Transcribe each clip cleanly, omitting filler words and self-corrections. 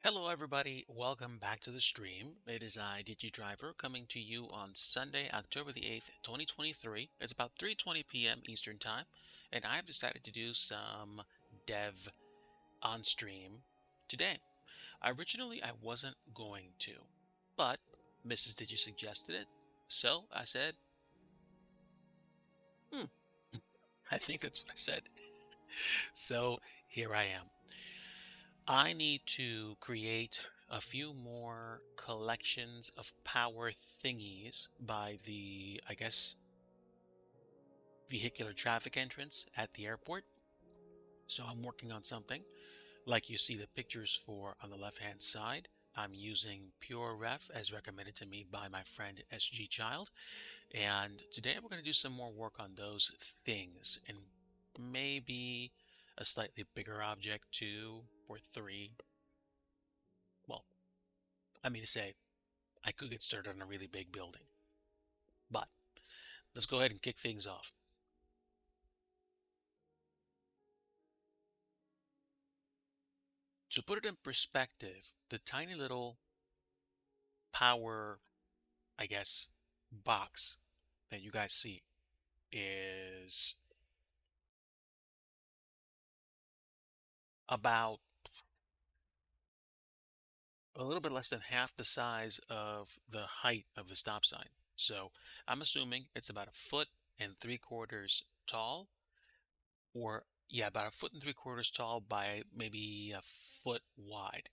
Hello, everybody. Welcome back to the stream. It is I, DIGI Driver, coming to you on Sunday, October the 8th, 2023. It's about 3:20 p.m. Eastern Time, and I've decided to do some dev on stream today. Originally, I wasn't going to, but Mrs. Digi suggested it, so I said, hmm, I think that's what I said. So here I am. I need to create a few more collections of power thingies by the, I guess, vehicular traffic entrance at the airport. So I'm working on something like you see the pictures for on the left hand side. I'm using Pure Ref as recommended to me by my friend SG Child. And today we're going to do some more work on those things and maybe a slightly bigger object, 2 or 3. Well, I mean to say, I could get started on a really big building. But let's go ahead and kick things off. To put it in perspective, the tiny little power, I guess, box that you guys see is about a little bit less than half the size of the height of the stop sign. So I'm assuming it's about 1.75 feet tall, or yeah, about 1.75 feet tall by maybe a foot wide.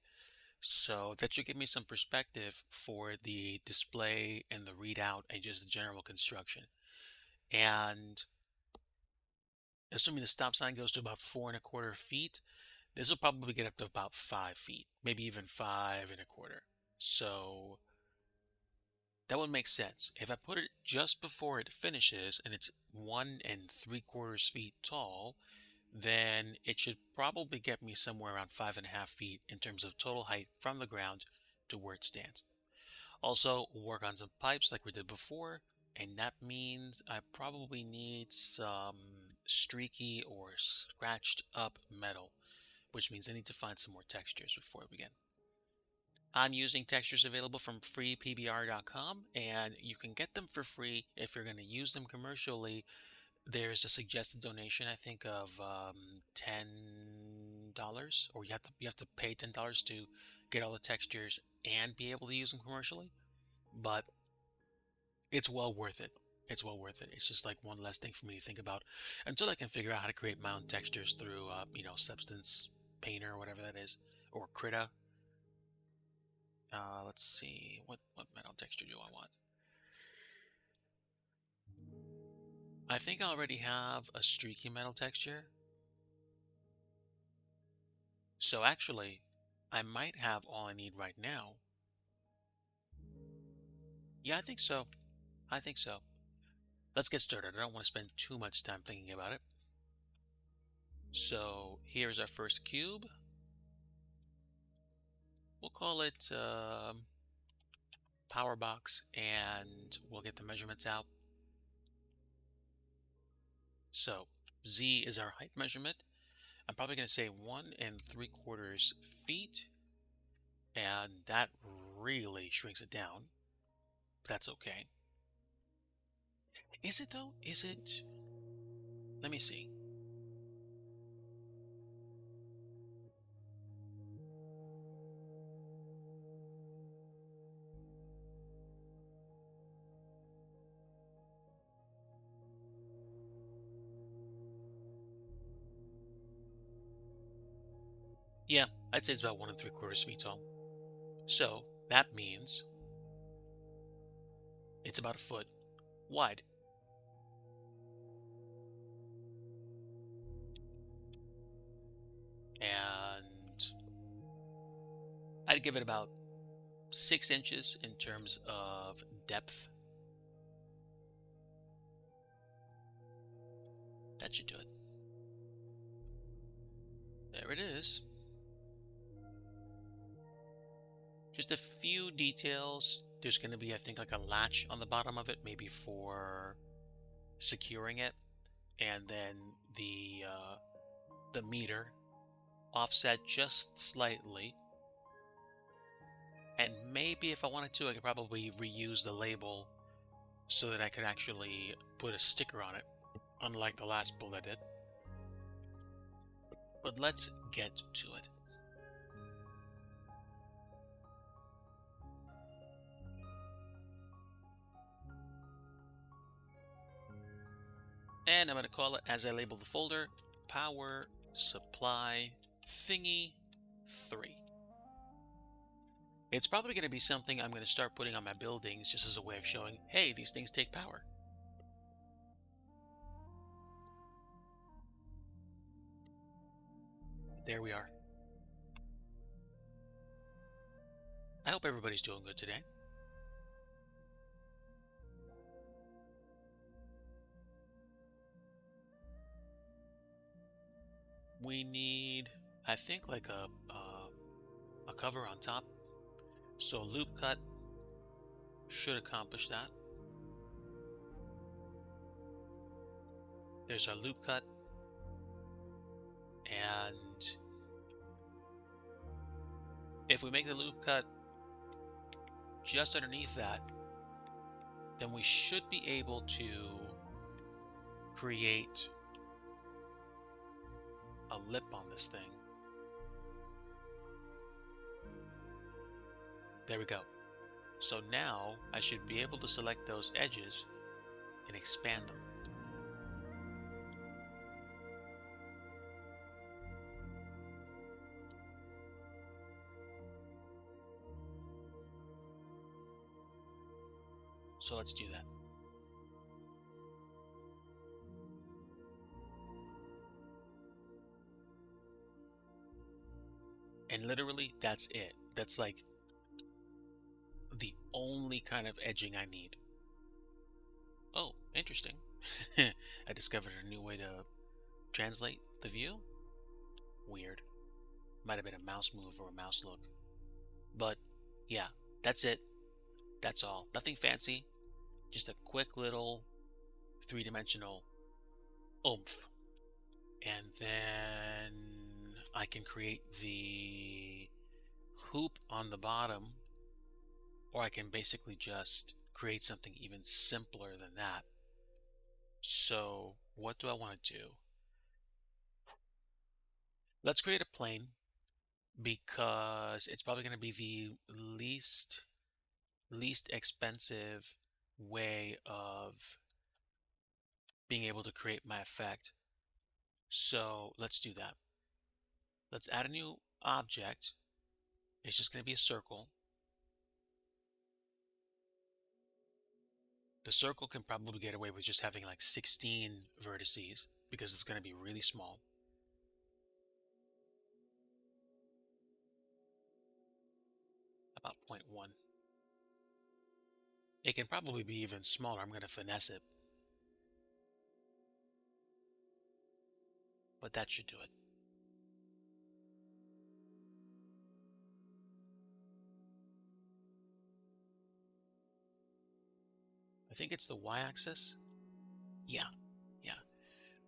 So that should give me some perspective for the display and the readout and just the general construction. And assuming the stop sign goes to about 4.25 feet, this will probably get up to about 5 feet, maybe even 5.25. So that would make sense. If I put it just before it finishes and it's 1.75 feet tall, then it should probably get me somewhere around 5.5 feet in terms of total height from the ground to where it stands. Also, work on some pipes like we did before, and that means I probably need some streaky or scratched up metal, which means I need to find some more textures before we begin. I'm using textures available from freepbr.com, and you can get them for free if you're going to use them commercially. There's a suggested donation, I think, of $10, or you have to pay $10 to get all the textures and be able to use them commercially. But it's well worth it. It's well worth it. It's just like one less thing for me to think about until I can figure out how to create my own textures through, Substance Painter or whatever that is, or Krita. Let's see, what metal texture do I want? I think I already have a streaky metal texture. So actually, I might have all I need right now. Yeah, I think so. I think so. Let's get started. I don't want to spend too much time thinking about it. So here's our first cube. We'll call it power box, and we'll get the measurements out. So Z is our height measurement. I'm probably going to say 1.75 feet, and that really shrinks it down. That's okay. Is it though? Is it? Let me see. Yeah, I'd say it's about 1.75 feet tall. So that means it's about a foot wide. And I'd give it about 6 inches in terms of depth. That should do it. There it is. Just a few details. There's going to be, I think, like a latch on the bottom of it, maybe for securing it. And then the meter offset just slightly. And maybe if I wanted to, I could probably reuse the label so that I could actually put a sticker on it, unlike the last build I did. But let's get to it. And I'm going to call it, as I label the folder, Power Supply Thingy 3. It's probably going to be something I'm going to start putting on my buildings just as a way of showing, hey, these things take power. There we are. I hope everybody's doing good today. We need, I think, like a cover on top. So loop cut should accomplish that. There's our loop cut. And if we make the loop cut just underneath that, then we should be able to create a lip on this thing. There we go. So now I should be able to select those edges and expand them. So let's do that. And literally, that's it. That's like the only kind of edging I need. Oh, interesting. I discovered a new way to translate the view. Weird. Might have been a mouse move or a mouse look. But yeah, that's it. That's all. Nothing fancy. Just a quick little three-dimensional oomph. And then I can create the hoop on the bottom, or I can basically just create something even simpler than that. So what do I want to do? Let's create a plane because it's probably going to be the least expensive way of being able to create my effect. So let's do that. Let's add a new object. It's just going to be a circle. The circle can probably get away with just having like 16 vertices because it's going to be really small. About 0.1. It can probably be even smaller. I'm going to finesse it. But that should do it. I think it's the y-axis. Yeah.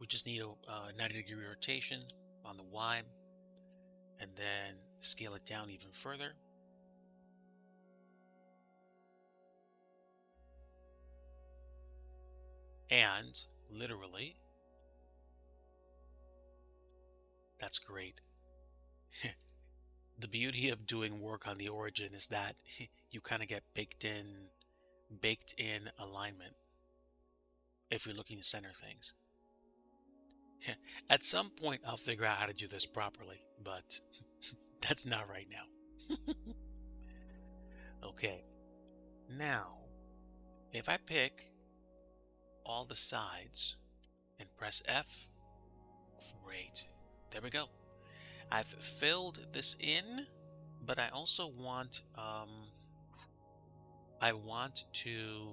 We just need a 90-degree rotation on the y, and then scale it down even further. And literally, that's great. The beauty of doing work on the origin is that you kind of get baked in alignment if you're looking to center things. At some point, I'll figure out how to do this properly, but that's not right now. Okay, now, if I pick all the sides and press F, great. There we go. I've filled this in, but I also want, I want to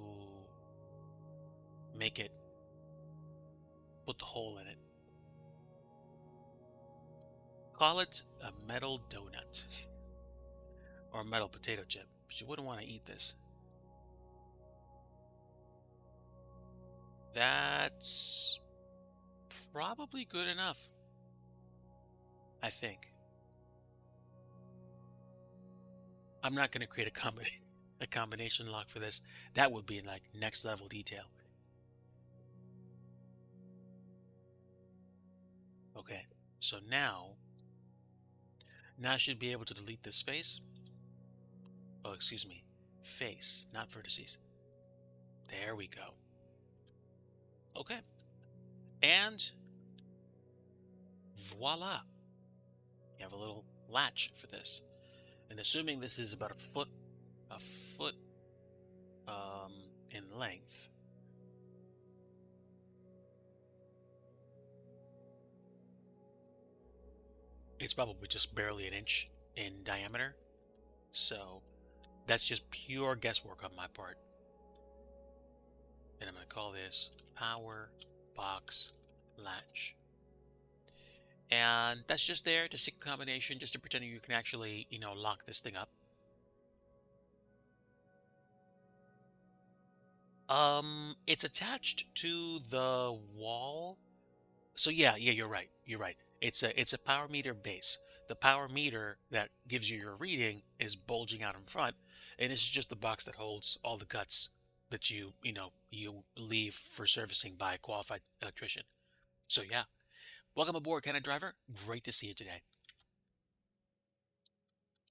make it, put the hole in it. Call it a metal donut or a metal potato chip, but you wouldn't want to eat this. That's probably good enough, I think. I'm not going to create a combination lock for this. That would be like next level detail. Okay, so now I should be able to delete this face. Oh, excuse me, face, not vertices. There we go. Okay, and voila, you have a little latch for this. And assuming this is about a foot um, in length, it's probably just barely an inch in diameter. So that's just pure guesswork on my part. And I'm going to call this power box latch. And that's just there to stick a combination, just to pretend you can actually, lock this thing up. It's attached to the wall. So yeah, you're right. You're right. It's a power meter base. The power meter that gives you your reading is bulging out in front, and this is just the box that holds all the guts that you leave for servicing by a qualified electrician. So yeah, welcome aboard, Ken Driver. Great to see you today.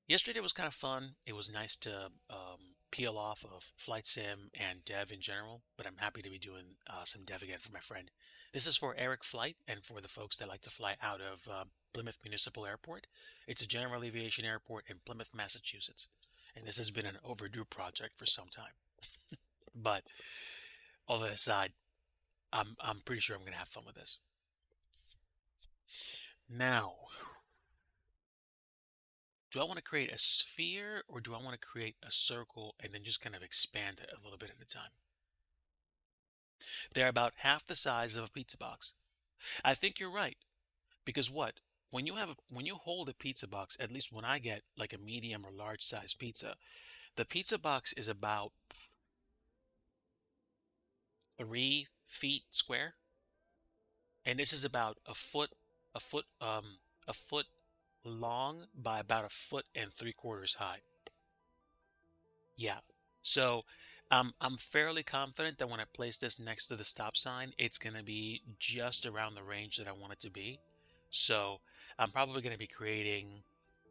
Yesterday was kind of fun. It was nice to peel off of flight sim and dev in general, but I'm happy to be doing some dev again for my friend. This is for Eric Flight and for the folks that like to fly out of Plymouth Municipal Airport. It's a general aviation airport in Plymouth, Massachusetts, and this has been an overdue project for some time. But all that aside, I'm pretty sure I'm going to have fun with this. Now, do I want to create a sphere or do I want to create a circle and then just kind of expand it a little bit at a time? They're about half the size of a pizza box. I think you're right. Because what? When you hold a pizza box, at least when I get like a medium or large size pizza, the pizza box is about 3 feet square. And this is about a foot, a foot long by about a foot and 3/4 high. Yeah. So I'm fairly confident that when I place this next to the stop sign, it's going to be just around the range that I want it to be. So I'm probably going to be creating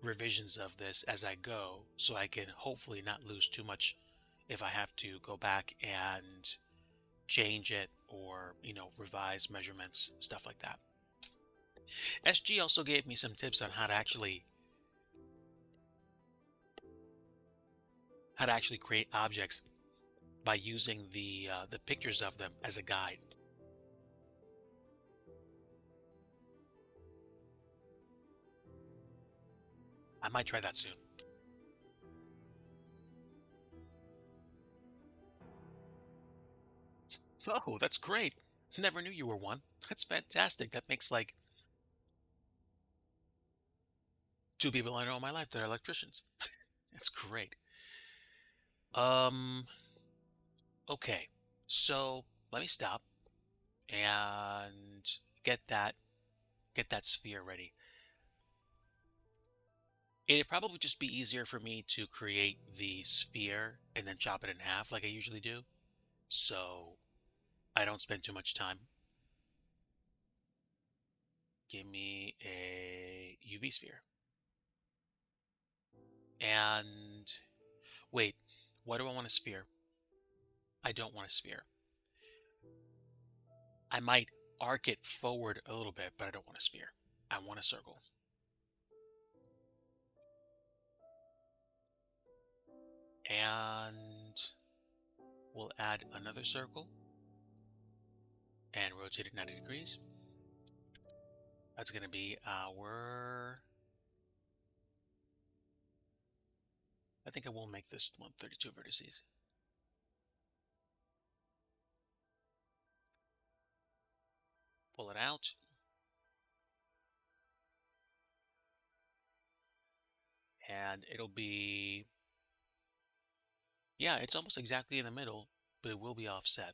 revisions of this as I go so I can hopefully not lose too much if I have to go back and change it or, revise measurements, stuff like that. SG also gave me some tips on how to actually create objects by using the pictures of them as a guide. I might try that soon. Oh, that's great. Never knew you were one. That's fantastic. That makes like 2 people I know in my life that are electricians. That's great. Um, okay. So let me stop and get that sphere ready. It'd probably just be easier for me to create the sphere and then chop it in half like I usually do. So I don't spend too much time. Give me a UV sphere. And wait, why do I want a sphere? I don't want a sphere. I might arc it forward a little bit, but I don't want a sphere. I want a circle. And we'll add another circle and rotate it 90 degrees. That's going to be I think I will make this one 32 vertices. Pull it out. And it'll be, yeah, it's almost exactly in the middle, but it will be offset.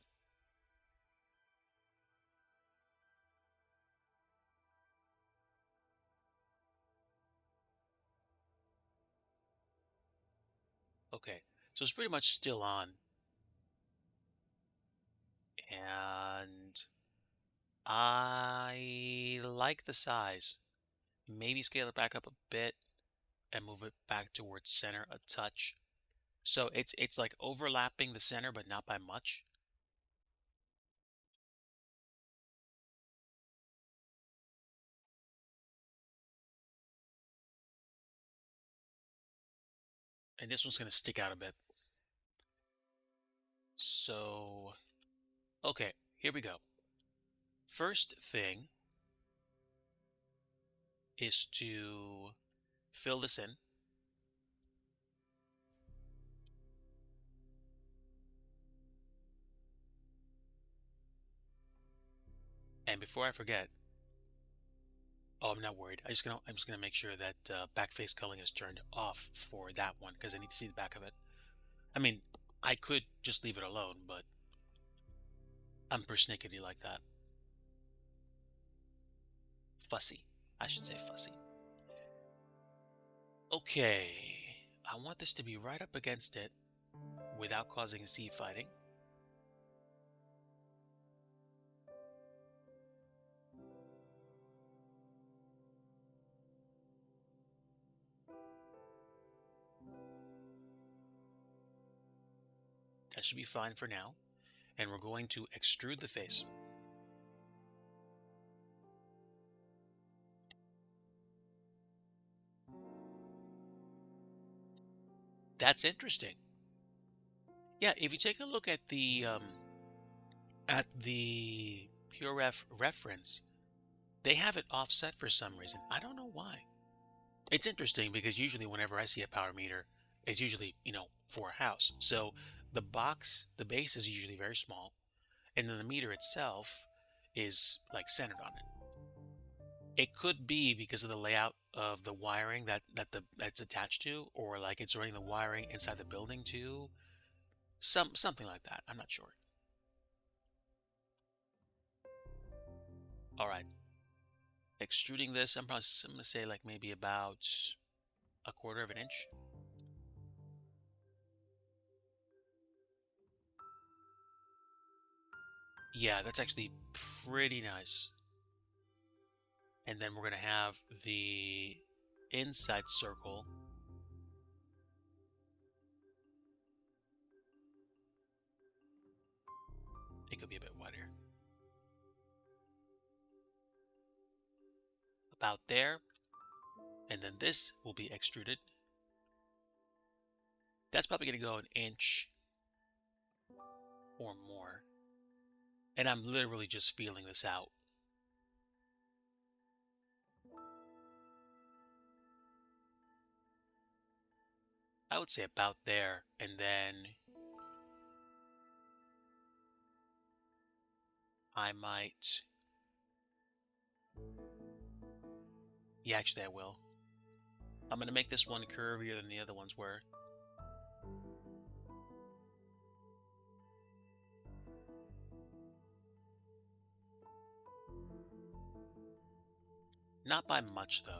So it's pretty much still on. And I like the size. Maybe scale it back up a bit and move it back towards center a touch. So it's like overlapping the center, but not by much. And this one's going to stick out a bit. So, okay, here we go. First thing is to fill this in. And before I forget, oh, I'm not worried. I'm just gonna make sure that back face culling is turned off for that one because I need to see the back of it. I mean, I could just leave it alone, but I'm persnickety like that. Fussy. I should say fussy. Okay, I want this to be right up against it without causing Z fighting. That should be fine for now. And we're going to extrude the face. That's interesting. Yeah, if you take a look at the PureRef reference, they have it offset for some reason. I don't know why. It's interesting because usually whenever I see a power meter, it's usually, for a house. So the base is usually very small, and then the meter itself is like centered on it. It could be because of the layout of the wiring that's attached to, or like it's running the wiring inside the building too. Something like that. I'm not sure. All right. Extruding this, I'm gonna say like maybe about a quarter of an inch. Yeah, that's actually pretty nice. And then we're gonna have the inside circle. It could be a bit wider. About there. And then this will be extruded. That's probably gonna go an inch or more. And I'm literally just feeling this out. I would say about there, and then I might... Yeah, actually I will. I'm going to make this one curvier than the other ones were. Not by much, though.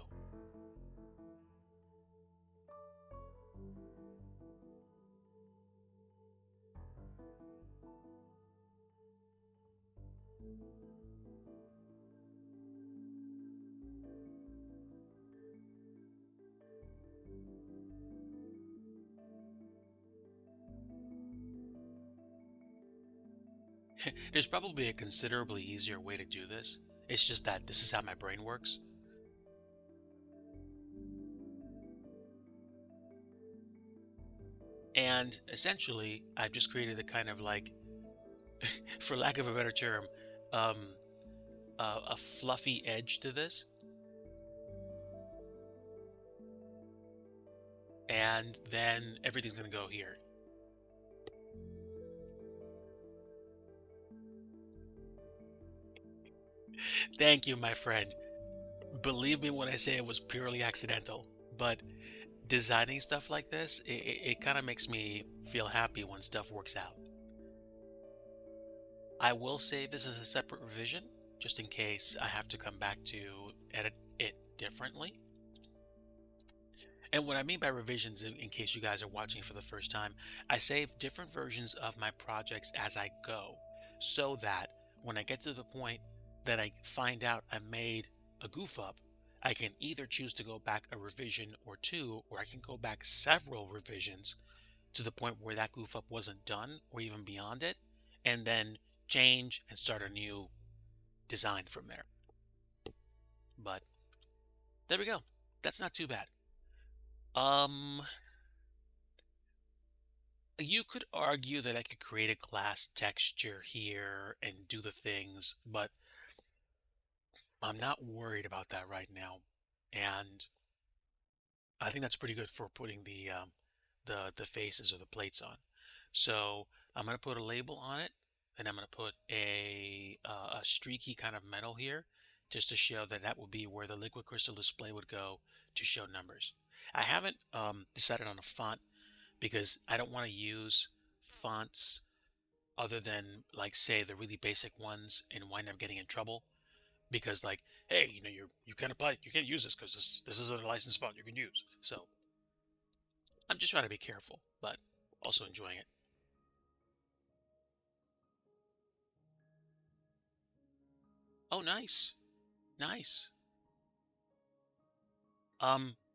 There's probably a considerably easier way to do this. It's just that this is how my brain works. And essentially, I've just created a kind of like, for lack of a better term, um, a fluffy edge to this. And then everything's going to go here. Thank you, my friend. Believe me when I say it was purely accidental, but designing stuff like this, it kind of makes me feel happy when stuff works out. I will save this as a separate revision, just in case I have to come back to edit it differently. And what I mean by revisions, in case you guys are watching for the first time, I save different versions of my projects as I go so that when I get to the point that I find out I made a goof up, I can either choose to go back a revision or two, or I can go back several revisions to the point where that goof up wasn't done or even beyond it, and then change and start a new design from there. But there we go. That's not too bad. Um, you could argue that I could create a glass texture here and do the things, but I'm not worried about that right now. And I think that's pretty good for putting the faces or the plates on. So I'm gonna put a label on it, and I'm gonna put a streaky kind of metal here, just to show that that would be where the liquid crystal display would go to show numbers. I haven't decided on a font because I don't want to use fonts other than, like, say, the really basic ones and wind up getting in trouble because, like, hey, you can't use this because this isn't a licensed font you can use. So I'm just trying to be careful, but also enjoying it. Oh, nice, nice.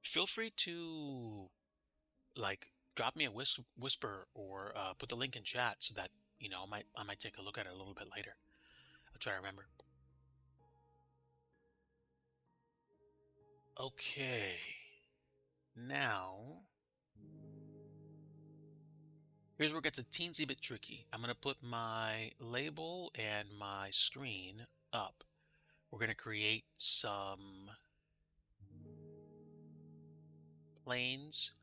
Feel free to, like, drop me a whisper or put the link in chat so that I might take a look at it a little bit later. I'll try to remember. Okay, now here's where it gets a teensy bit tricky. I'm gonna put my label and my screen up. We're gonna create some planes,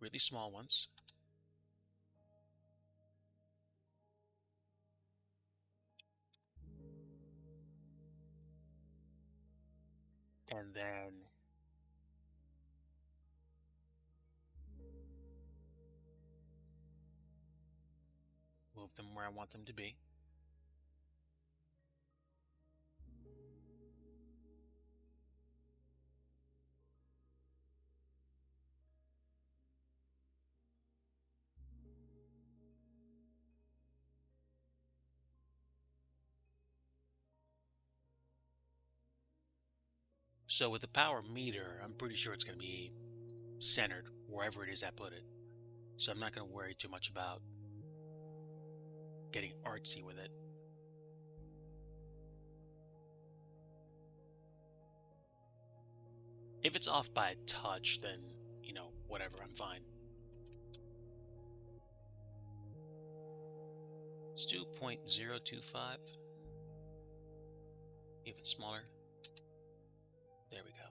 really small ones, and then move them where I want them to be. So with the power meter, I'm pretty sure it's gonna be centered wherever it is I put it. So I'm not gonna worry too much about getting artsy with it. If it's off by a touch, then, whatever, I'm fine. Let's do 0.025, even smaller. There we go.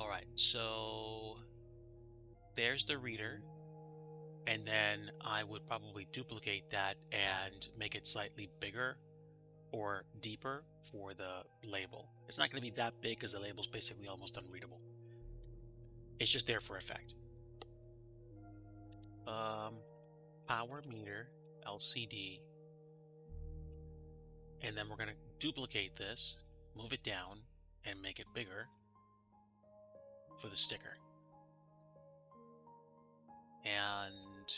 All right, so there's the reader, and then I would probably duplicate that and make it slightly bigger or deeper for the label. It's not going to be that big because the label's basically almost unreadable. It's just there for effect. Power meter, LCD, and then we're going to duplicate this, move it down, and make it bigger for the sticker. And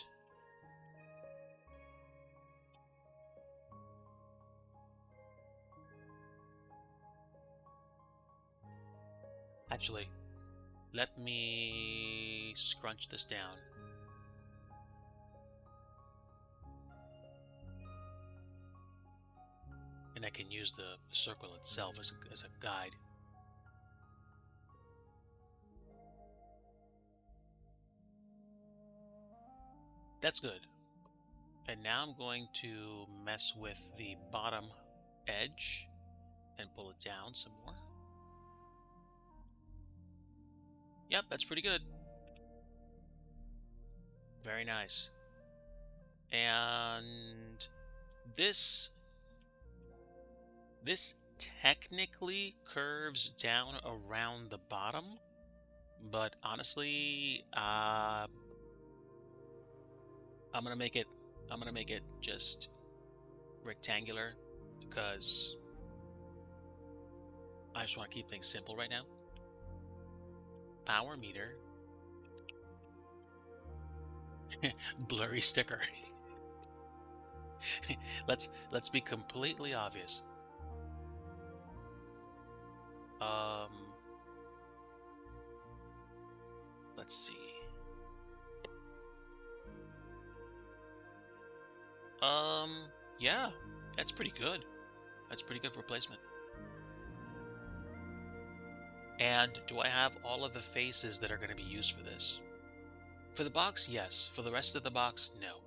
actually, let me scrunch this down. And I can use the circle itself as a guide. That's good. And now I'm going to mess with the bottom edge and pull it down some more. Yep, that's pretty good. Very nice. And this technically curves down around the bottom, but honestly, I'm gonna make it just rectangular because I just want to keep things simple right now. Power meter, blurry sticker. Let's be completely obvious. Um, let's see. Yeah, that's pretty good. That's pretty good replacement. And do I have all of the faces that are going to be used for this? For the box, yes. For the rest of the box, no.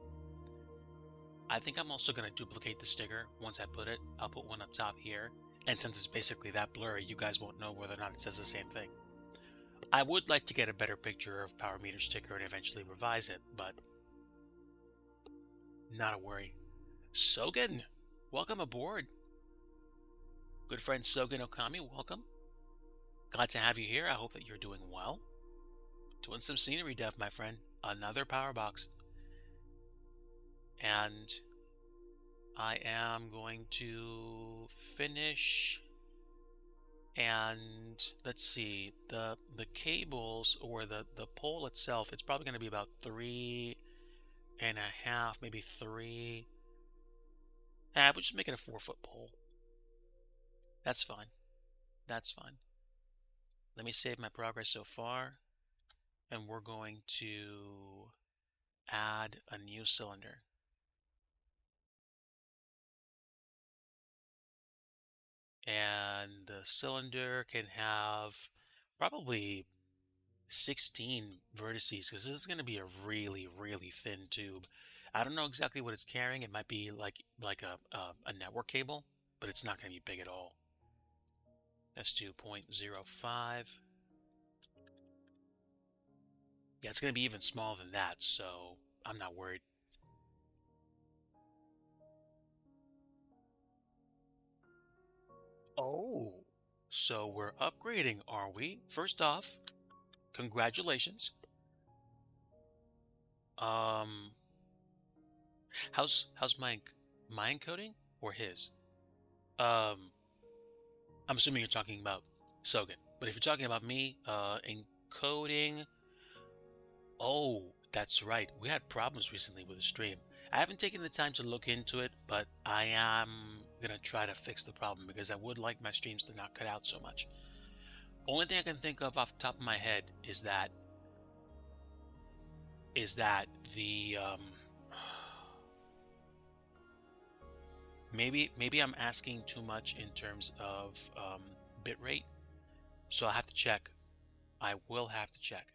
I think I'm also going to duplicate the sticker. Once I put it, I'll put one up top here. And since it's basically that blurry, you guys won't know whether or not it says the same thing. I would like to get a better picture of power meter sticker and eventually revise it, but not a worry. Sogen, welcome aboard. Good friend Sogen Okami, welcome. Glad to have you here. I hope that you're doing well. Doing some scenery dev, my friend. Another power box. And I am going to finish, and let's see, the cables, or the pole itself, it's probably going to be about 3.5, maybe 3. We'll just make it a 4-foot pole. That's fine. That's fine. Let me save my progress so far, and we're going to add a new cylinder. And the cylinder can have probably 16 vertices, because this is going to be a really, really thin tube. I don't know exactly what it's carrying. It might be like a network cable, but it's not going to be big at all. Let's do 0.05. Yeah, it's going to be even smaller than that, so I'm not worried. Oh, so we're upgrading, are we? First off, congratulations. Um, how's my encoding or his? Um, I'm assuming you're talking about Sogan. But if you're talking about me, encoding, oh, that's right. We had problems recently with the stream. I haven't taken the time to look into it, but I am gonna try to fix the problem because I would like my streams to not cut out so much. Only thing I can think of off the top of my head is that the maybe I'm asking too much in terms of bit rate, so I have to check. I will have to check.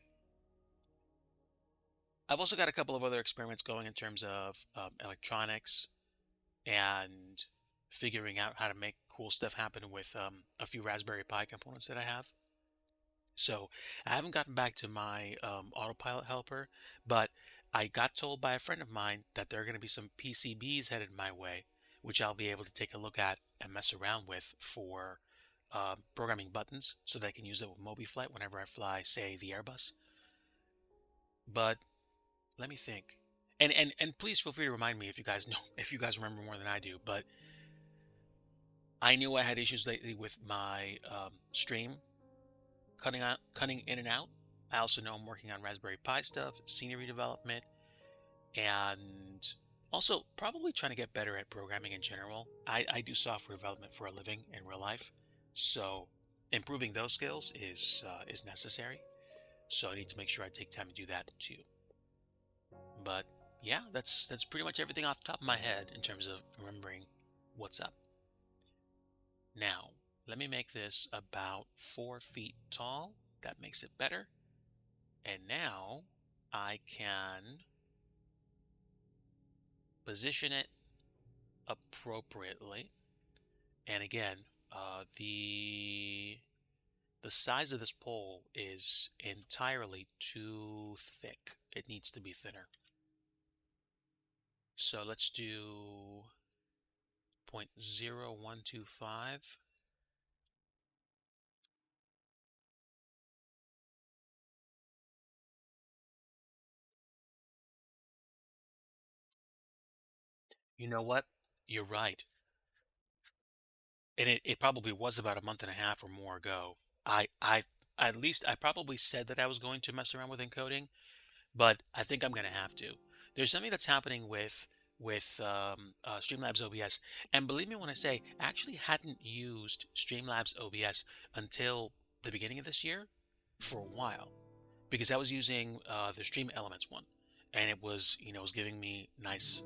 I've also got a couple of other experiments going in terms of electronics and figuring out how to make cool stuff happen with a few Raspberry Pi components that I have. So I haven't gotten back to my autopilot helper, but I got told by a friend of mine that there are going to be some PCBs headed my way, which I'll be able to take a look at and mess around with for programming buttons so that I can use it with MobiFlight whenever I fly, say, the Airbus. But let me think. And please feel free to remind me if you guys know, if you guys remember more than I do. But I knew I had issues lately with my stream cutting in and out. I also know I'm working on Raspberry Pi stuff, scenery development, and also probably trying to get better at programming in general. I do software development for a living in real life, so improving those skills is necessary. So I need to make sure I take time to do that too. But yeah, that's pretty much everything off the top of my head in terms of remembering what's up. Now, let me make this about 4 feet tall. That makes it better. And now I can position it appropriately. And again, the size of this pole is entirely too thick. It needs to be thinner. So let's do 0.0125. You know what? You're right. and it probably was about a month and a half or more ago. I at least I probably said that I was going to mess around with encoding, but I think I'm going to have to. There's something that's happening with Streamlabs OBS, and believe me when I say, I actually hadn't used Streamlabs OBS until the beginning of this year for a while, because I was using the Stream Elements one, and it was it was giving me nice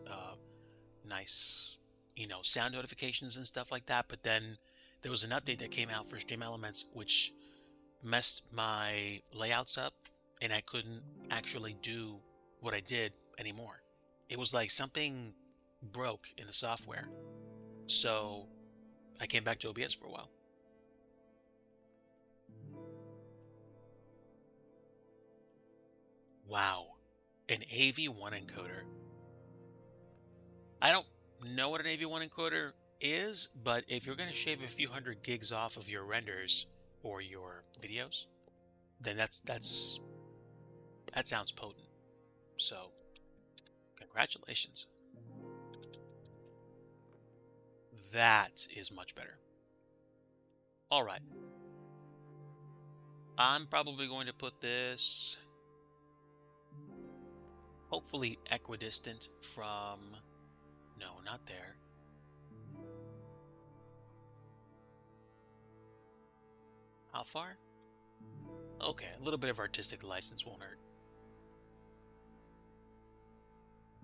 sound notifications and stuff like that. But then there was an update that came out for Stream Elements, which messed my layouts up, and I couldn't actually do what I did anymore. It was like something broke in the software. So I came back to OBS for a while. Wow. An AV1 encoder. I don't know what an AV1 encoder is, but if you're going to shave a few hundred gigs off of your renders or your videos, then that sounds potent. So, congratulations. That is much better. All right. I'm probably going to put this hopefully equidistant from, no, not there. How far? Okay, a little bit of artistic license won't hurt.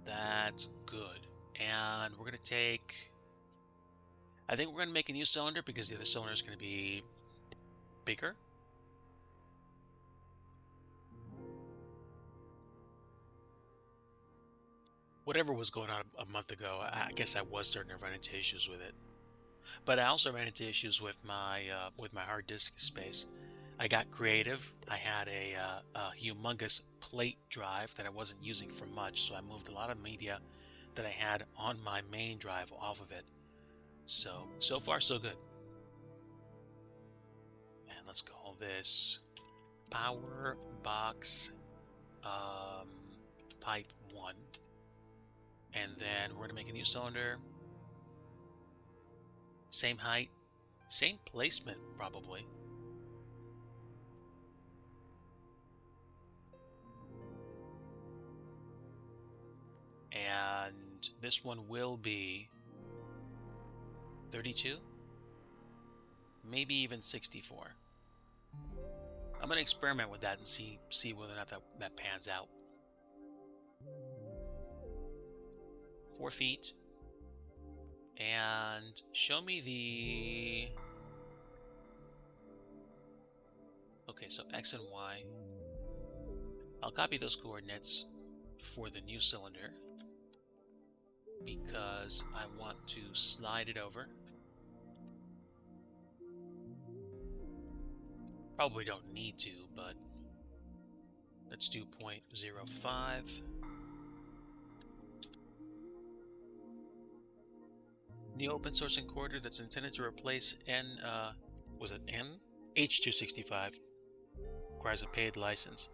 That's good. And we're going to take, I think we're going to make a new cylinder because the other cylinder is going to be bigger. Whatever was going on a month ago, I guess I was starting to run into issues with it. But I also ran into issues with my hard disk space. I got creative. I had a humongous plate drive that I wasn't using for much, so I moved a lot of media that I had on my main drive off of it. So far so good. And let's call this power box pipe 1. And then we're going to make a new cylinder. Same height, same placement probably. And this one will be 32, maybe even 64. I'm going to experiment with that and see whether or not that pans out. 4 feet. And show me the... Okay, so X and Y. I'll copy those coordinates for the new cylinder because I want to slide it over. Probably don't need to, but let's do 0.05. New open source encoder that's intended to replace was it N? H265. Requires a paid license.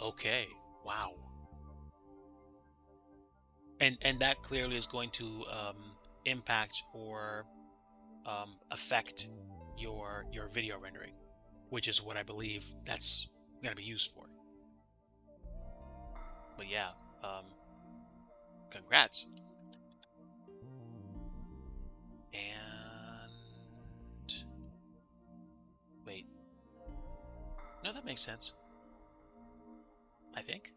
Okay, wow. And that clearly is going to impact or affect your video rendering, which is what I believe that's going to be used for. But yeah, congrats. And wait, no, that makes sense, I think.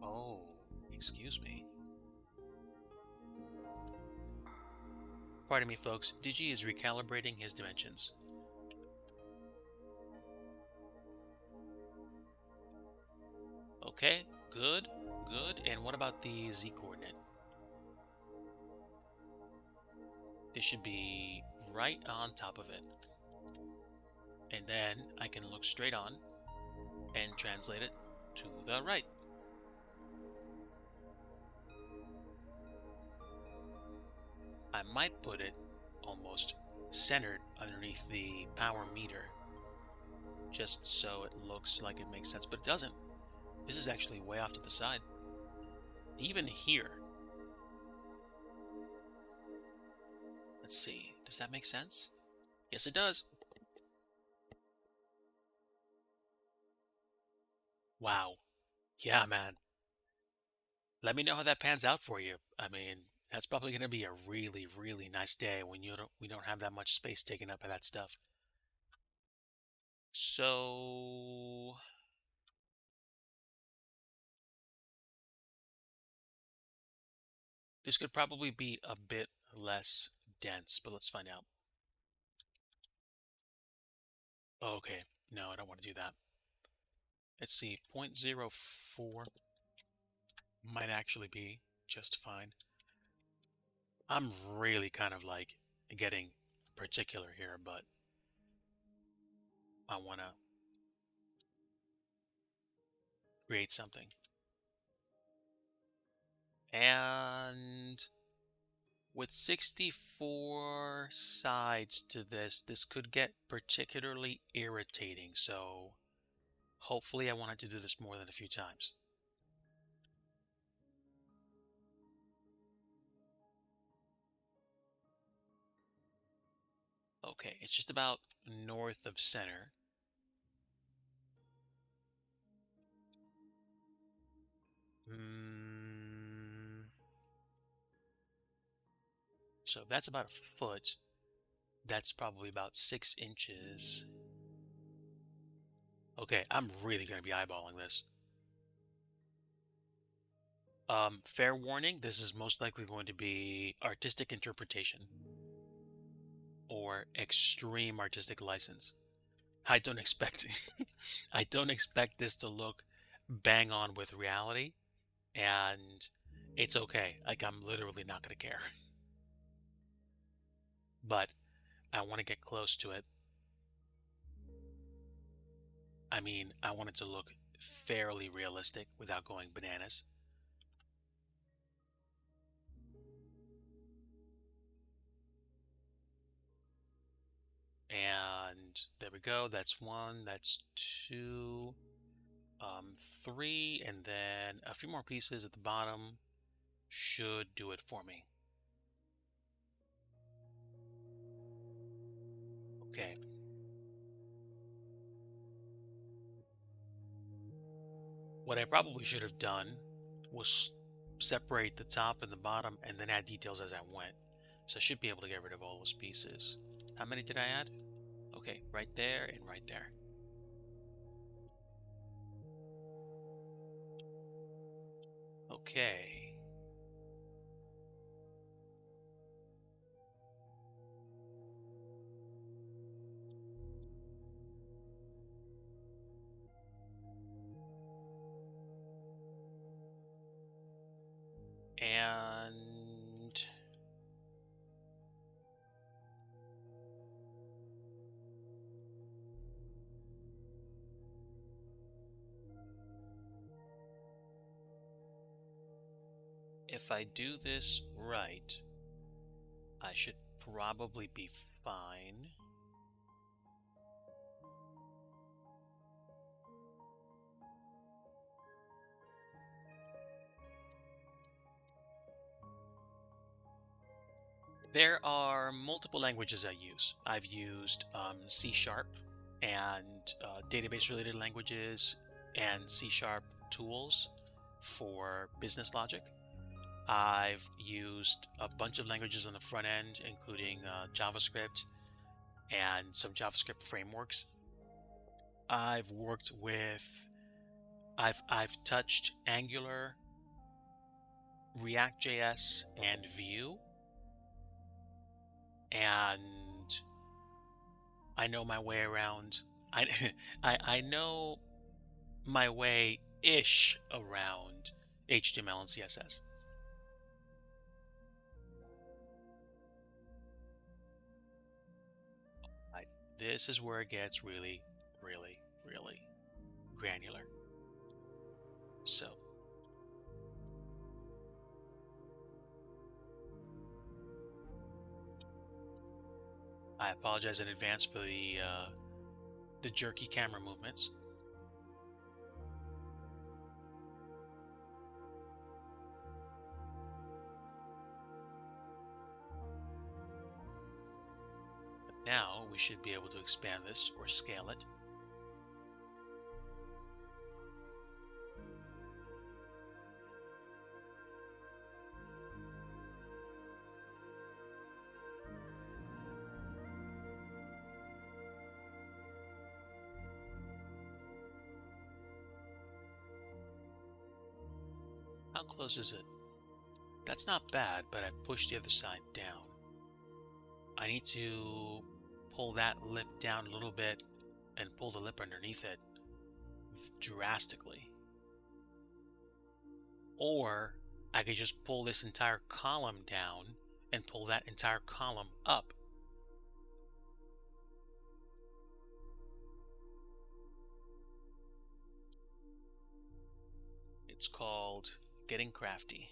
Oh, excuse me. Pardon me, folks. DIGI is recalibrating his dimensions. Okay, good, good. And what about the Z coordinate? This should be right on top of it. And then I can look straight on and translate it to the right. I might put it almost centered underneath the power meter, just so it looks like it makes sense, but it doesn't. This is actually way off to the side. Even here. Let's see. Does that make sense? Yes, it does. Wow. Yeah, man. Let me know how that pans out for you. I mean, that's probably going to be a really, really nice day when we don't have that much space taken up by that stuff. So this could probably be a bit less dense, but let's find out. Okay, no, I don't want to do that. Let's see, 0.04 might actually be just fine. I'm really kind of like getting particular here, but I want to create something. And with 64 sides to this, this could get particularly irritating. So hopefully I wanted to do this more than a few times. Okay, it's just about north of center. So that's about a foot. That's probably about 6 inches. Okay, I'm really going to be eyeballing this. Fair warning, this is most likely going to be artistic interpretation or extreme artistic license. I don't expect I don't expect this to look bang on with reality, and it's okay. Like, I'm literally not going to care. But I want to get close to it. I mean, I want it to look fairly realistic without going bananas. And there we go. That's 1, that's 2, 3, and then a few more pieces at the bottom should do it for me. Okay. What I probably should have done was separate the top and the bottom and then add details as I went. So I should be able to get rid of all those pieces. How many did I add? Okay, right there and right there. Okay. And if I do this right, I should probably be fine. There are multiple languages I use. I've used C# and database related languages and C# tools for business logic. I've used a bunch of languages on the front end, including JavaScript and some JavaScript frameworks. I've worked with, I've touched Angular, React.js, and Vue, and I know my way around. I I know my way ish around HTML and CSS. This is where it gets really, really, really granular. So I apologize in advance for the jerky camera movements. should be able to expand this or scale it. How close is it? That's not bad, but I've pushed the other side down. I need to pull that lip down a little bit and pull the lip underneath it drastically. Or I could just pull this entire column down and pull that entire column up. It's called getting crafty.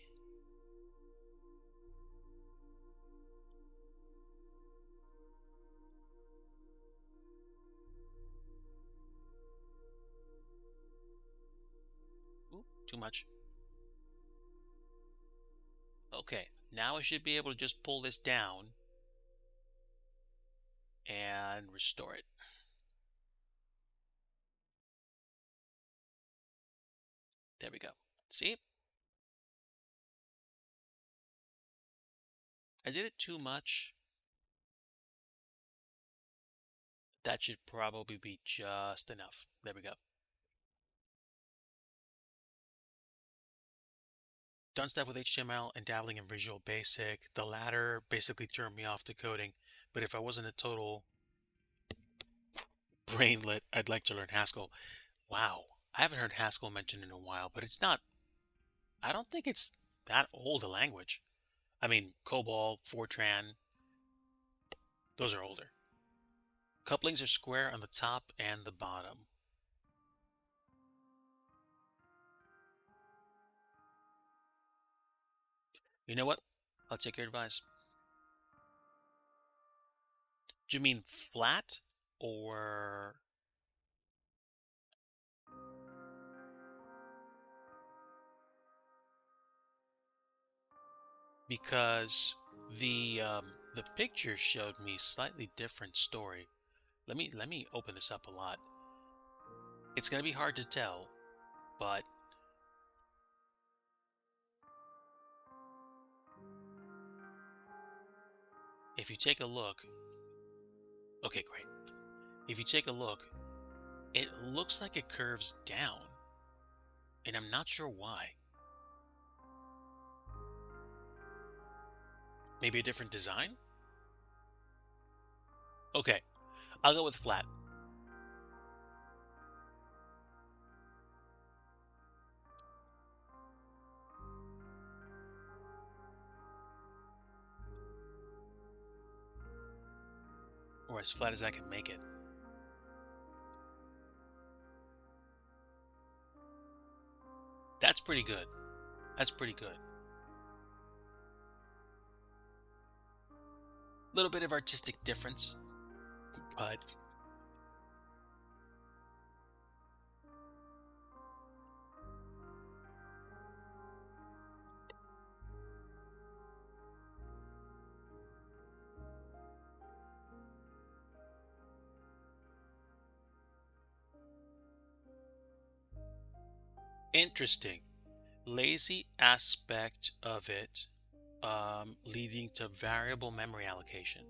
Ooh, too much. Okay, now I should be able to just pull this down and restore it. There we go. See? I did it too much. That should probably be just enough. There we go. Done stuff with HTML and dabbling in Visual Basic. The latter basically turned me off to coding, but if I wasn't a total brainlet, I'd like to learn Haskell. Wow, I haven't heard Haskell mentioned in a while, but it's not, I don't think it's that old a language. I mean, COBOL, Fortran, those are older. Couplings are square on the top and the bottom. You know what? I'll take your advice. Do you mean flat or... Because the picture showed me slightly different story. Let me open this up a lot. It's gonna be hard to tell, but if you take a look, okay, great. If you take a look, it looks like it curves down, and I'm not sure why. Maybe a different design? Okay, I'll go with flat. Or as flat as I can make it. That's pretty good. That's pretty good. Little bit of artistic difference, but interesting. Lazy aspect of it, leading to variable memory allocation.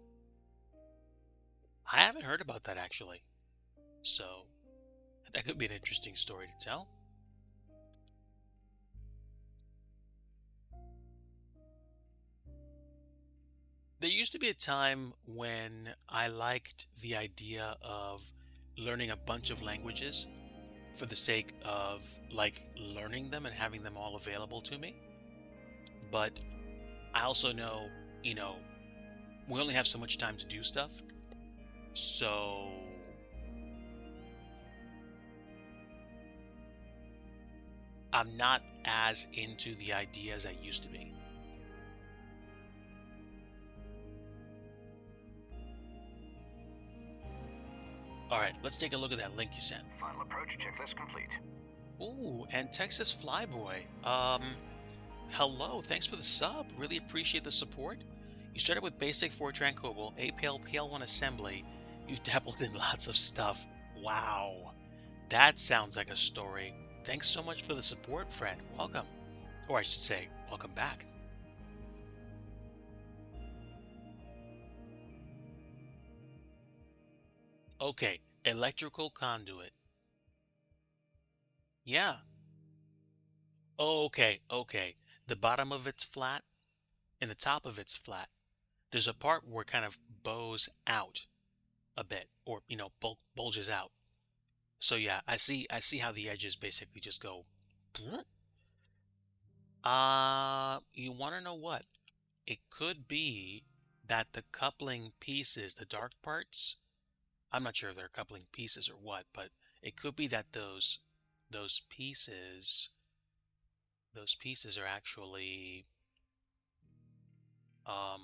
I haven't heard about that actually. So that could be an interesting story to tell. There used to be a time when I liked the idea of learning a bunch of languages for the sake of like learning them and having them all available to me. But I also know, you know, we only have so much time to do stuff. So I'm not as into the idea as I used to be. All right, let's take a look at that link you sent. Final approach checklist complete. Ooh, and Texas Flyboy. Hello, thanks for the sub. Really appreciate the support. You started with basic Fortran COBOL, APL PL1 assembly, You've dabbled in lots of stuff. Wow. That sounds like a story. Thanks so much for the support, friend. Welcome. Or I should say, welcome back. Okay, electrical conduit. Yeah. Oh, okay. The bottom of it's flat and the top of it's flat. There's a part where it kind of bows out a bit, or bulges out. So yeah, I see how the edges basically just go. You want to know what? It could be that the coupling pieces, the dark parts, I'm not sure if they're coupling pieces or what, but it could be that those pieces those pieces are actually um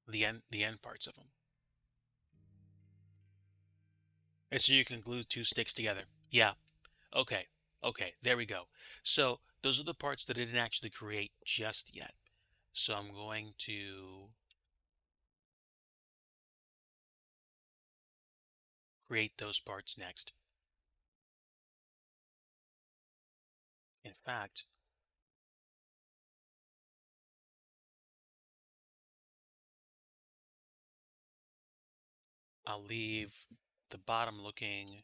the end parts of them. And so you can glue two sticks together. Yeah. Okay. Okay. There we go. So those are the parts that I didn't actually create just yet. So I'm going to create those parts next. In fact, I'll leave the bottom looking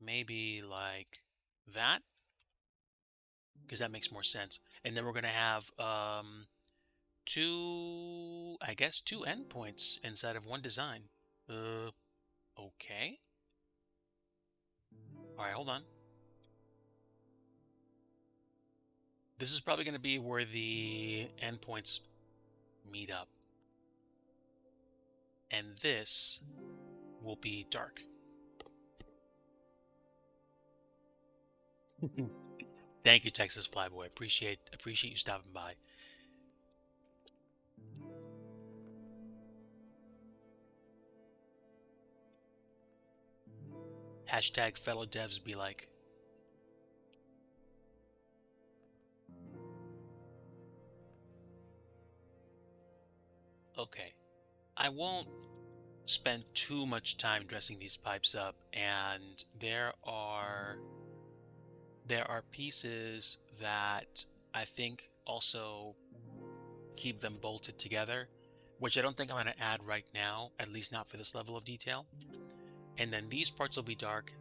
maybe like that, because that makes more sense. And then we're going to have two, I guess, two endpoints inside of one design. Uh, okay. All right, hold on. This is probably going to be where the endpoints meet up. And this will be dark. Thank you, Texas Flyboy. Appreciate you stopping by. Hashtag fellow devs be like. Okay. I won't spend too much time dressing these pipes up, and there are pieces that I think also keep them bolted together, which I don't think I'm going to add right now, at least not for this level of detail. And then these parts will be dark.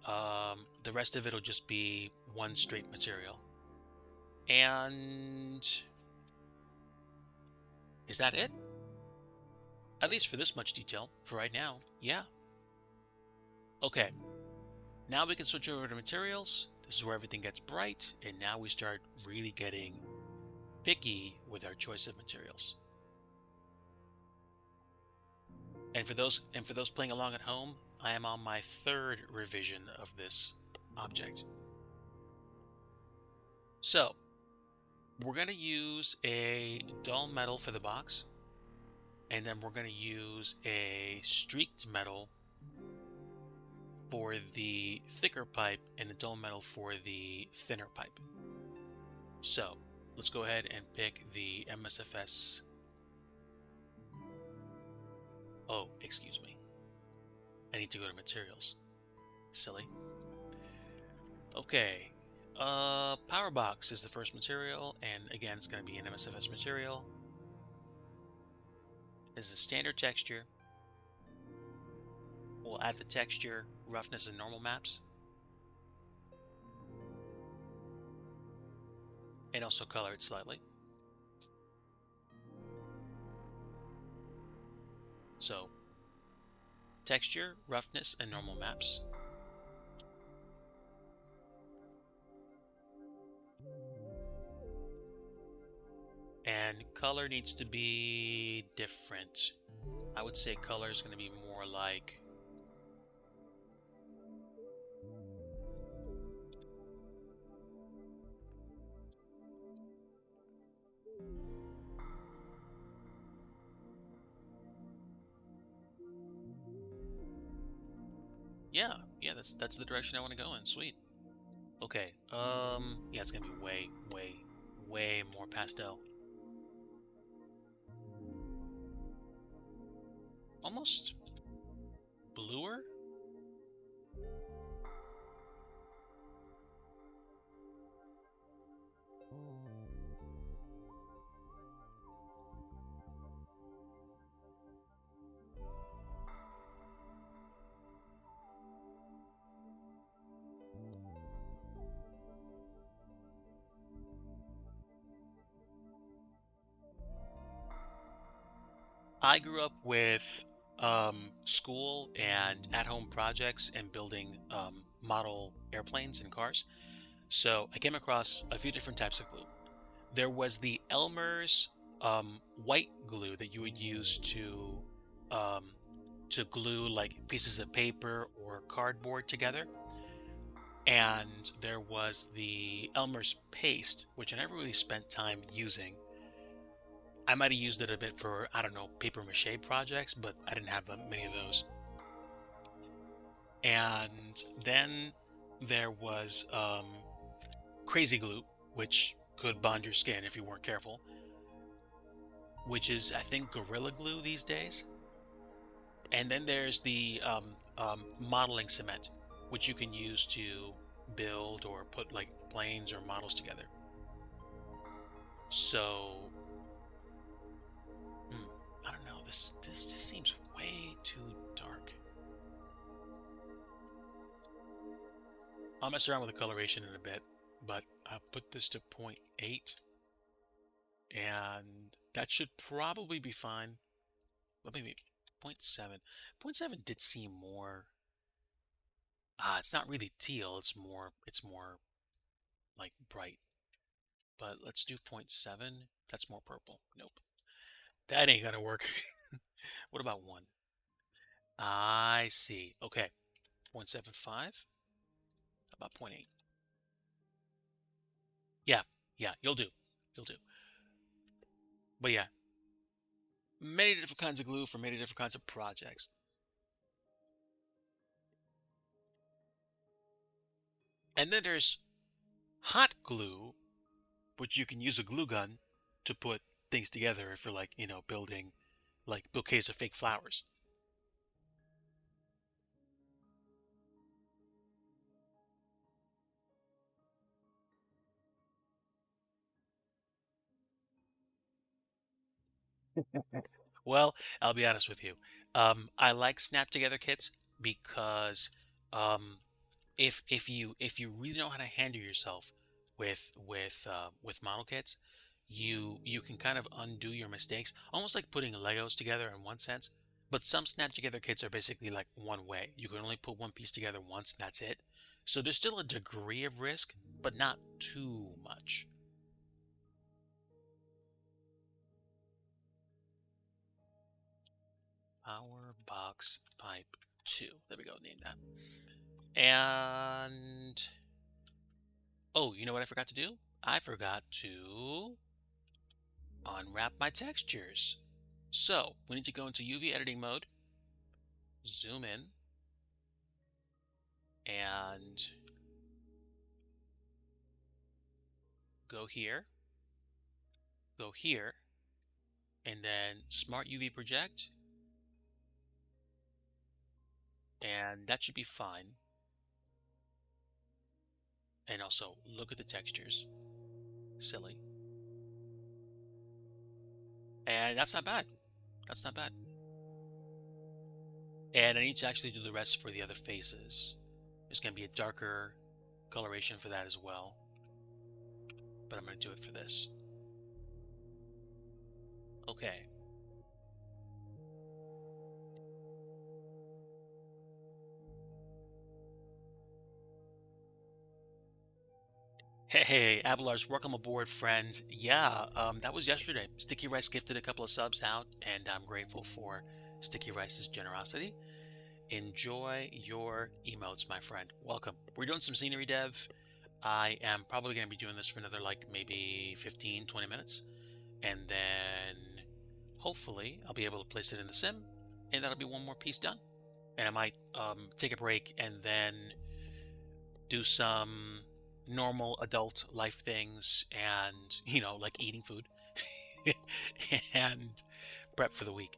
The rest of it will just be one straight material. And is that it? At least for this much detail, for right now. Yeah. Okay. Now we can switch over to materials. This is where everything gets bright, and now we start really getting picky with our choice of materials. And for those playing along at home, I am on my third revision of this object. So, we're going to use a dull metal for the box, and then we're going to use a streaked metal for the thicker pipe and a dull metal for the thinner pipe. So, let's go ahead and pick the MSFS. Oh, excuse me. I need to go to materials. Silly. Okay. Power box is the first material, and again, it's going to be an MSFS material. This is a standard texture. We'll add the texture, roughness, and normal maps. And also color it slightly. So, texture, roughness, and normal maps. And color needs to be different. I would say color is going to be more like yeah, that's the direction I want to go in. Sweet. Okay. Yeah, it's gonna be way more pastel. almost bluer. I grew up with school and at-home projects and building model airplanes and cars. So I came across a few different types of glue. There was the Elmer's white glue that you would use um, to glue like pieces of paper or cardboard together. And there was the Elmer's paste, which I never really spent time using. I might have used it a bit for, I don't know, paper mache projects, but I didn't have that many of those. And then there was crazy glue, which could bond your skin if you weren't careful, which is, I think, Gorilla Glue these days. And then there's the modeling cement, which you can use to build or put like planes or models together. So, mm, I don't know. This just seems way too dark. I'll mess around with the coloration in a bit, but I'll put this to 0.8, and that should probably be fine. Well, maybe 0.7. 0.7 did seem more. It's not really teal. It's more like bright. But let's do 0.7. That's more purple. Nope. That ain't gonna work. What about 1? I see. Okay. 0.75. How about 0.8? Yeah. Yeah, you'll do. You'll do. But yeah, many different kinds of glue for many different kinds of projects. And then there's hot glue, which you can use a glue gun to put things together if you're like, building like bouquets of fake flowers. Well, I'll be honest with you. I like snap together kits because um, if you really know how to handle yourself with model kits, you can kind of undo your mistakes, almost like putting Legos together in one sense. But some snap together kits are basically like one way. You can only put one piece together once, and that's it. So there's still a degree of risk, but not too much. Power box pipe 2. There we go, name that. And oh, you know what I forgot to do? I forgot to unwrap my textures. So we need to go into UV editing mode, zoom in, and go here, go here, and then smart UV project, and that should be fine. And also look at the textures. Silly. And that's not bad. That's not bad. And I need to actually do the rest for the other faces. There's going to be a darker coloration for that as well. But I'm going to do it for this. Okay. Hey, Abelar's, welcome aboard, friends. Yeah, that was yesterday. Sticky Rice gifted a couple of subs out, and I'm grateful for Sticky Rice's generosity. Enjoy your emotes, my friend. Welcome. We're doing some scenery dev. I am probably going to be doing this for another, like, maybe 15, 20 minutes. And then hopefully I'll be able to place it in the sim, and that'll be one more piece done. And I might take a break and then do some normal adult life things and, like eating food and prep for the week.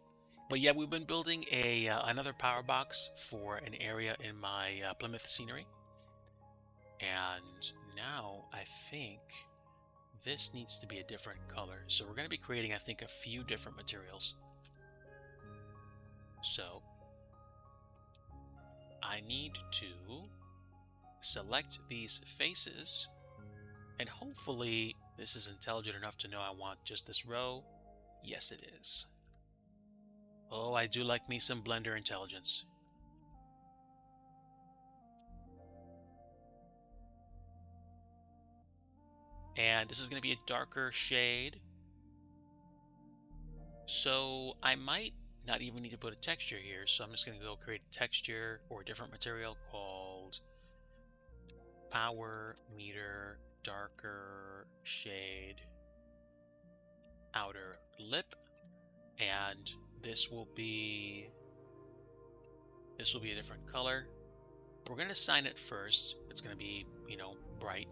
But yeah, we've been building a another power box for an area in my Plymouth scenery, and now I think this needs to be a different color. So we're going to be creating, I think, a few different materials. So I need to select these faces, and hopefully this is intelligent enough to know I want just this row. Yes, it is. Oh, I do like me some Blender intelligence. And this is going to be a darker shade. So I might not even need to put a texture here. So I'm just going to go create a texture or a different material called power meter darker shade outer lip. And this will be a different color. We're going to assign it first. It's going to be, bright.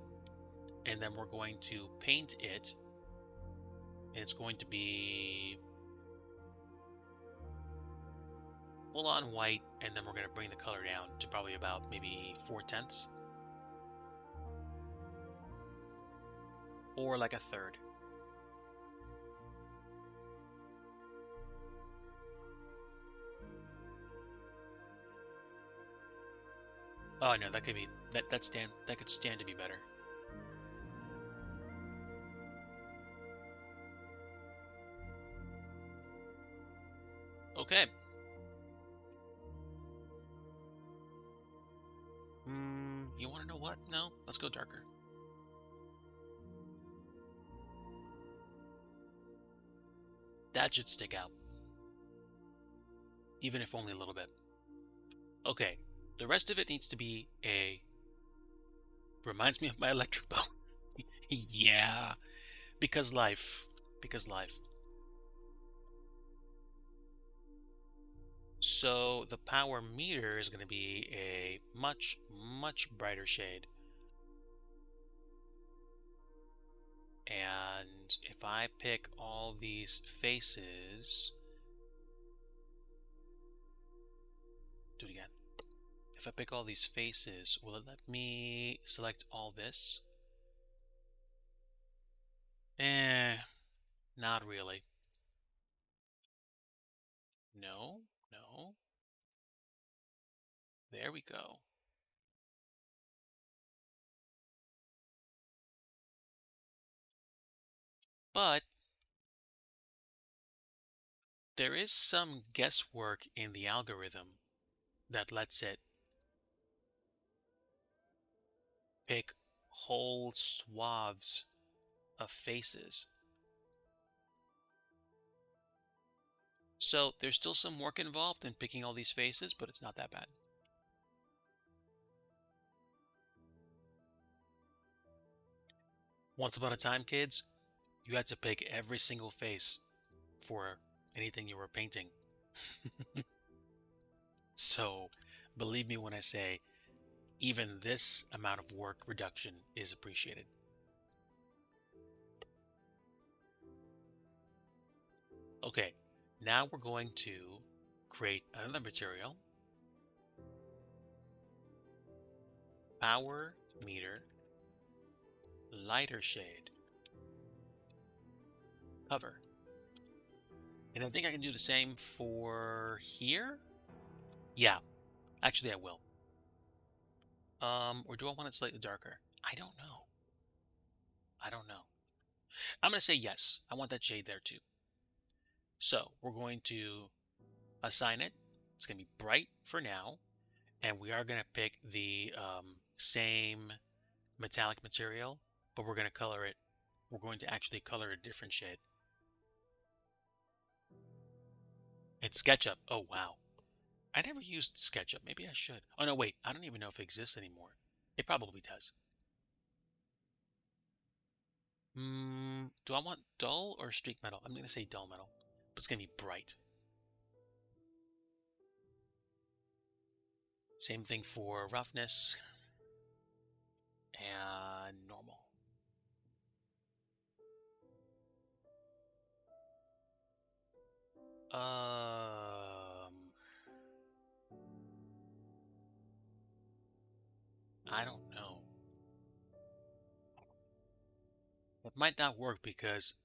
And then we're going to paint it. And it's going to be full on white. And then we're going to bring the color down to probably about maybe 4/10 or like a third. Oh no, that could be that could stand to be better. Okay. You want to know what? No, let's go darker. That should stick out, even if only a little bit. Okay, the rest of it needs to be reminds me of my electric boat. Yeah, because life, because life. So the power meter is going to be a much, much brighter shade. And if I pick all these faces, do it again. If I pick all these faces, will it let me select all this? Not really. No, no. There we go. But there is some guesswork in the algorithm that lets it pick whole swaths of faces. So there's still some work involved in picking all these faces, but it's not that bad. Once upon a time, kids, you had to pick every single face for anything you were painting. So believe me when I say even this amount of work reduction is appreciated. Okay, now we're going to create another material. Power meter, lighter shade, cover. And I think I can do the same for here. Yeah, actually I will. Or do I want it slightly darker? I don't know. I don't know. I'm going to say yes. I want that shade there too. So we're going to assign it. It's going to be bright for now. And we are going to pick the same metallic material, but we're going to color it. We're going to actually color a different shade. It's SketchUp. Oh, wow. I never used SketchUp. Maybe I should. Oh, no, wait. I don't even know if it exists anymore. It probably does. Do I want dull or streak metal? I'm going to say dull metal, but it's going to be bright. Same thing for roughness and normal. I don't know. It might not work because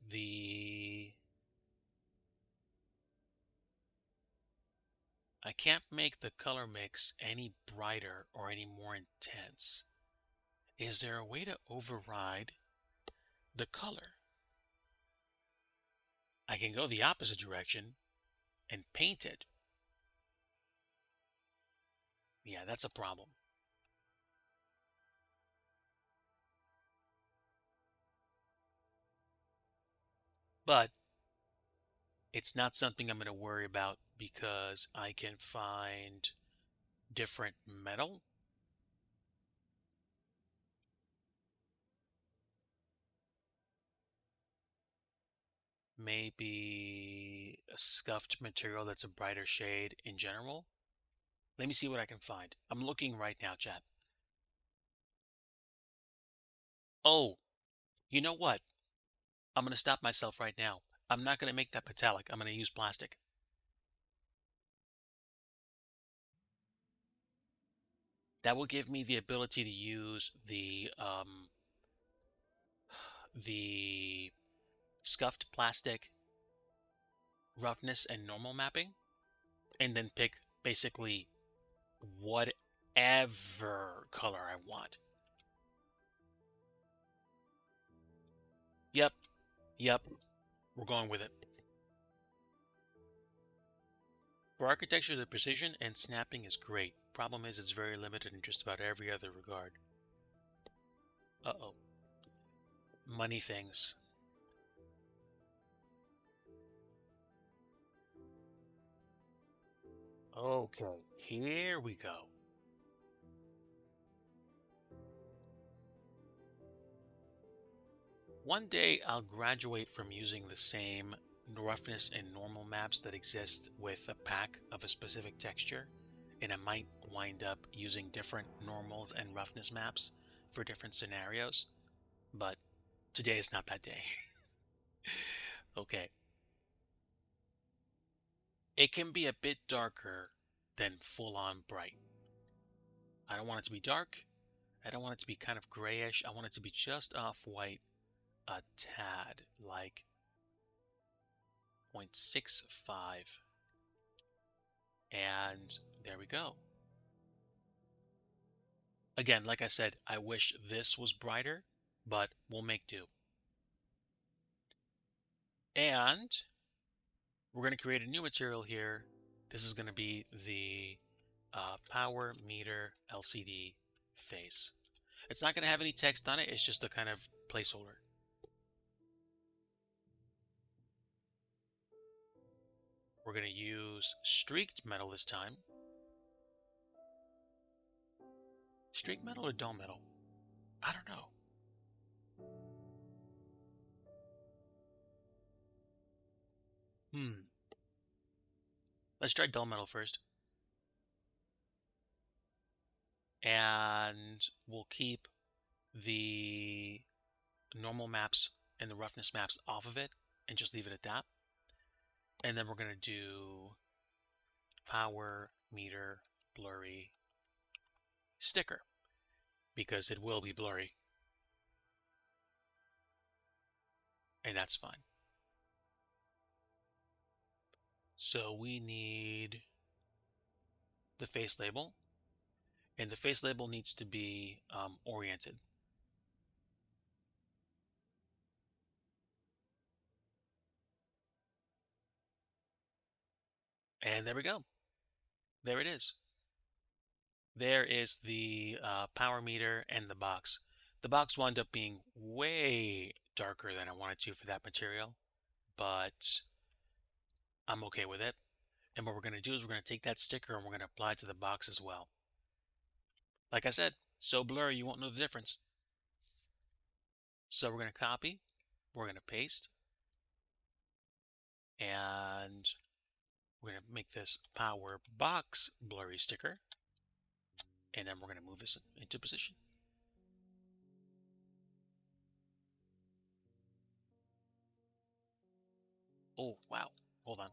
I can't make the color mix any brighter or any more intense. Is there a way to override the color? I can go the opposite direction and paint it. Yeah, that's a problem. But it's not something I'm going to worry about because I can find different metal. Maybe a scuffed material that's a brighter shade in general. Let me see what I can find. I'm looking right now, chat. Oh, you know what? I'm going to stop myself right now. I'm not going to make that metallic. I'm going to use plastic. That will give me the ability to use the scuffed plastic roughness and normal mapping, and then pick basically whatever color I want. Yep, yep, we're going with it. For architecture, the precision and snapping is great. Problem is, it's very limited in just about every other regard. Uh-oh. Money things. Okay, here we go. One day I'll graduate from using the same roughness and normal maps that exist with a pack of a specific texture, and I might wind up using different normals and roughness maps for different scenarios, but today is not that day. Okay, it can be a bit darker than full on bright. I don't want it to be dark. I don't want it to be kind of grayish. I want it to be just off white a tad, like 0.65. And there we go. Again, like I said, I wish this was brighter, but we'll make do. And we're going to create a new material here. This is going to be the power meter LCD face. It's not going to have any text on it. It's just a kind of placeholder. We're going to use streaked metal this time. Streaked metal or dull metal? I don't know. Let's try dull metal first. And we'll keep the normal maps and the roughness maps off of it and just leave it at that. And then we're going to do power meter blurry sticker because it will be blurry. And that's fine. So we need the face label, and the face label needs to be oriented. And there we go. There it is. There is the power meter and the box. The box wound up being way darker than I wanted to for that material, but I'm okay with it. And what we're going to do is we're going to take that sticker and we're going to apply it to the box as well. Like I said, so blurry you won't know the difference. So we're going to copy, we're going to paste, and we're going to make this power box blurry sticker. And then we're going to move this into position. Oh, wow. Hold on.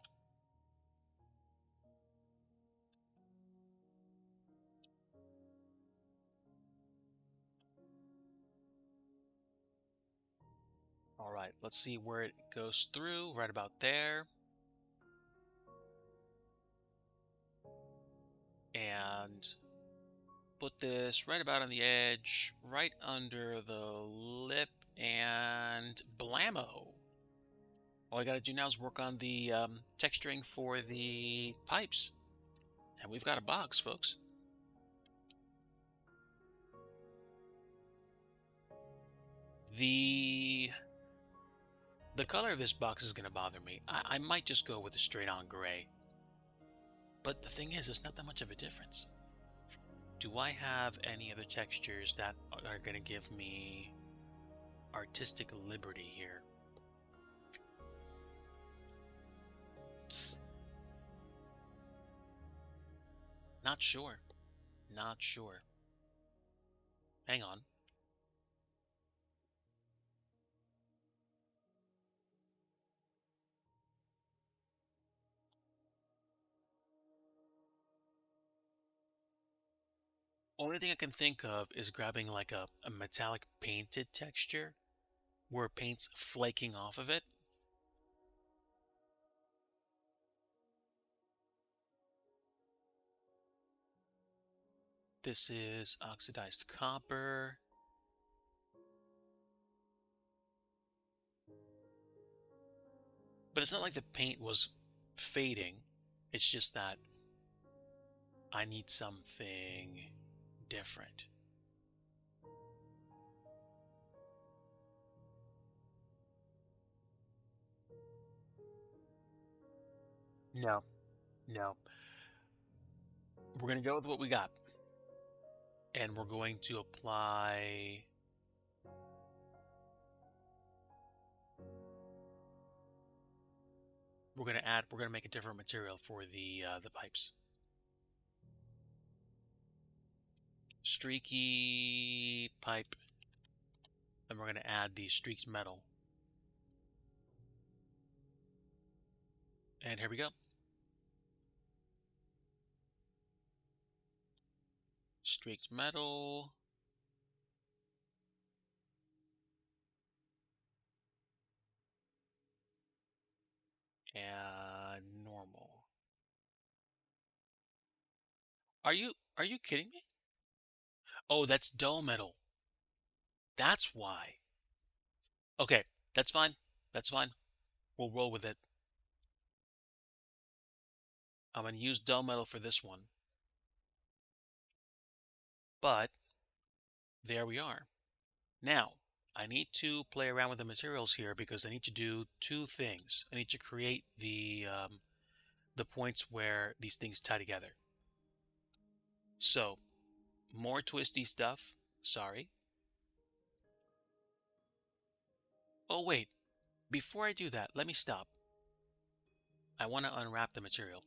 right, let's see where it goes through, right about there. And put this right about on the edge, right under the lip, and blammo. All I gotta do now is work on the texturing for the pipes. And we've got a box, folks. The color of this box is gonna bother me. I might just go with a straight-on gray. But the thing is, there's not that much of a difference. Do I have any other textures that are gonna give me artistic liberty here? Not sure. Not sure. Hang on. Only thing I can think of is grabbing like a metallic painted texture where paint's flaking off of it. This is oxidized copper. But it's not like the paint was fading. It's just that I need something different. No, no. We're going to go with what we got. And we're going to apply... We're going to make a different material for the pipes. Streaky pipe. And we're going to add the streaked metal. And here we go. Streaked metal. And normal. Are you kidding me? Oh, that's dull metal. That's why. Okay, that's fine. That's fine. We'll roll with it. I'm going to use dull metal for this one. But there we are. Now, I need to play around with the materials here because I need to do two things. I need to create the points where these things tie together. So, more twisty stuff. Sorry. Oh, wait. Before I do that, let me stop. I want to unwrap the material.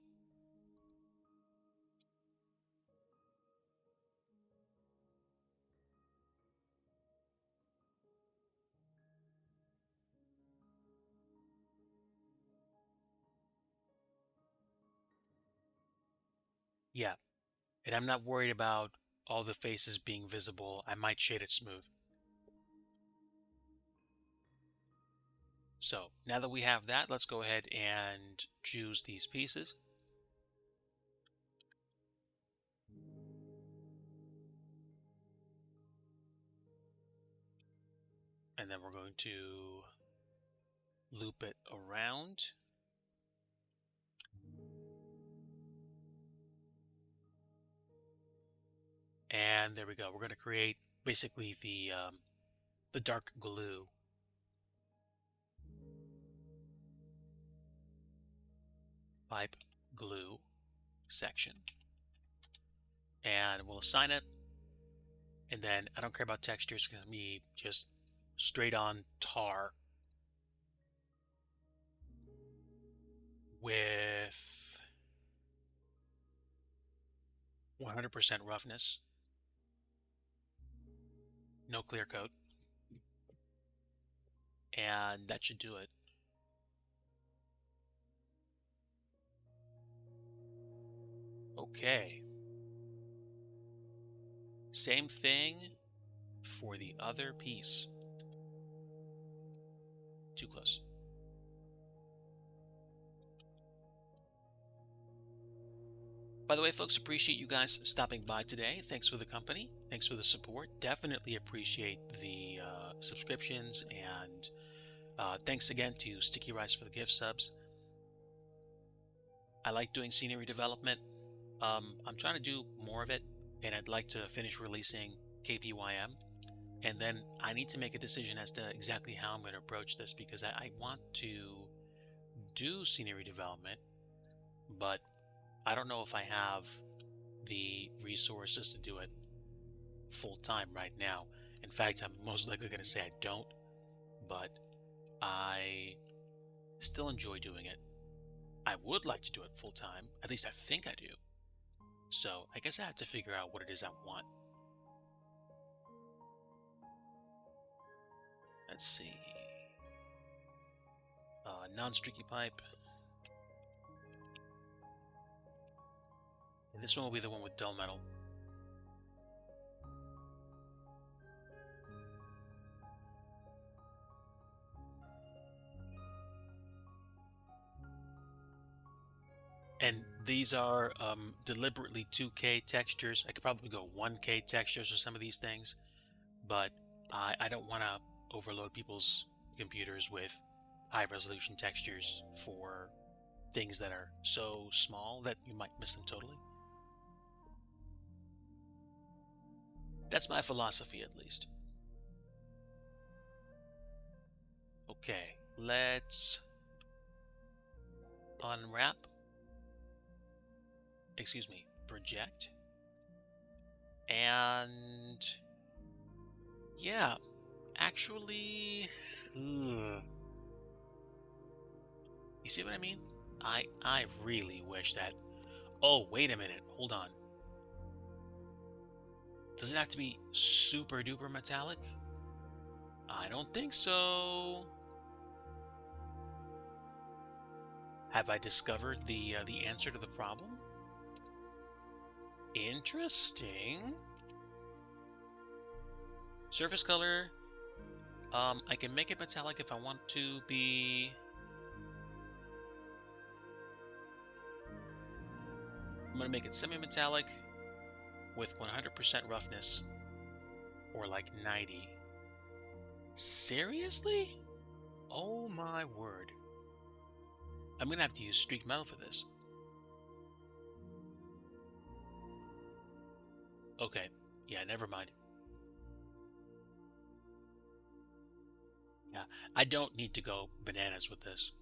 Yeah, and I'm not worried about all the faces being visible. I might shade it smooth. So now that we have that, let's go ahead and choose these pieces. And then we're going to loop it around. And there we go. We're going to create basically the dark glue. Pipe glue section. And we'll assign it. And then I don't care about textures. It's going to be just straight on tar with 100% roughness. No clear coat. And that should do it. Okay. Same thing for the other piece. too close. By the way, folks, appreciate you guys stopping by today. Thanks for the company. Thanks for the support. Definitely appreciate the subscriptions. And thanks again to Sticky Rice for the gift subs. I like doing scenery development. I'm trying to do more of it, and I'd like to finish releasing KPYM. And then I need to make a decision as to exactly how I'm going to approach this, because I want to do scenery development, but I don't know if I have the resources to do it full time right now. In fact, I'm most likely going to say I don't, but I still enjoy doing it. I would like to do it full time. At least I think I do. So I guess I have to figure out what it is I want. Let's see. Non-streaky pipe. And this one will be the one with dull metal. And these are deliberately 2K textures. I could probably go 1K textures for some of these things, but I don't want to overload people's computers with high resolution textures for things that are so small that you might miss them totally. That's my philosophy, at least. Okay, let's unwrap. Excuse me, project. And yeah, actually, ugh. You see what I mean? I really wish that. Oh, wait a minute. Hold on. Does it have to be super duper metallic? I don't think so. Have I discovered the answer to the problem? Interesting. Surface color. I can make it metallic if I want to be. I'm gonna make it semi-metallic with 100% roughness, or like 90. Seriously? Oh my word. I'm gonna have to use streak metal for this. Okay, yeah, never mind. Yeah, I don't need to go bananas with this.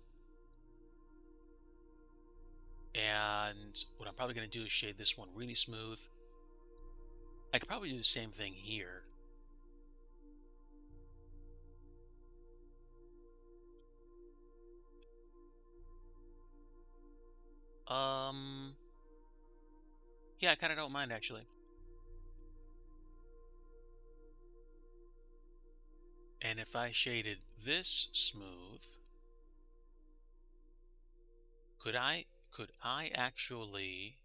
And what I'm probably gonna do is shade this one really smooth. I could probably do the same thing here. Um, yeah, I kind of don't mind actually. And if I shaded this smooth, could I actually,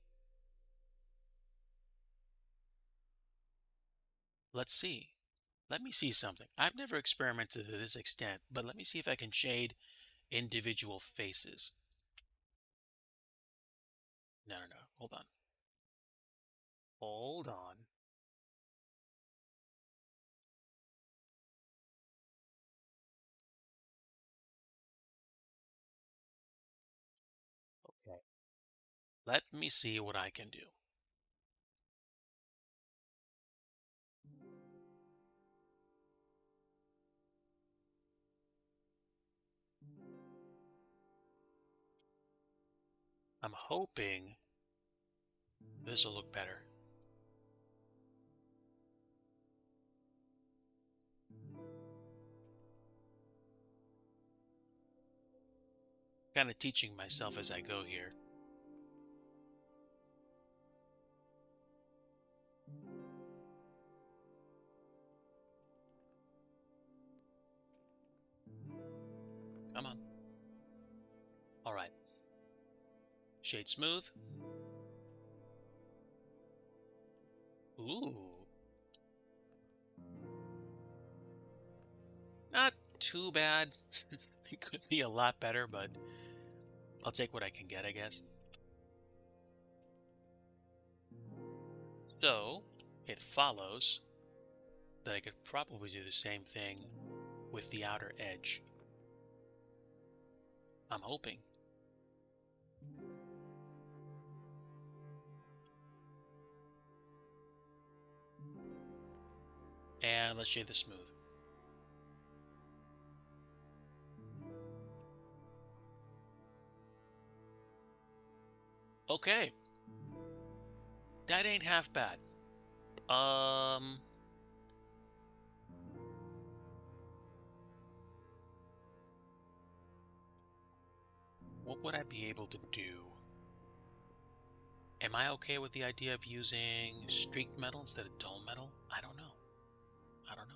let's see. Let me see something. I've never experimented to this extent, but let me see if I can shade individual faces. No, no, no. Hold on. Hold on. Okay. Let me see what I can do. I'm hoping this will look better. Kind of teaching myself as I go here. Come on. All right. Shade smooth. Ooh. Not too bad. It could be a lot better, but I'll take what I can get, I guess. So it follows that I could probably do the same thing with the outer edge. I'm hoping. And let's shade the smooth. Okay, that ain't half bad. Um, what would I be able to do? Am I okay with the idea of using streaked metal instead of dull metal? I don't know. I don't know.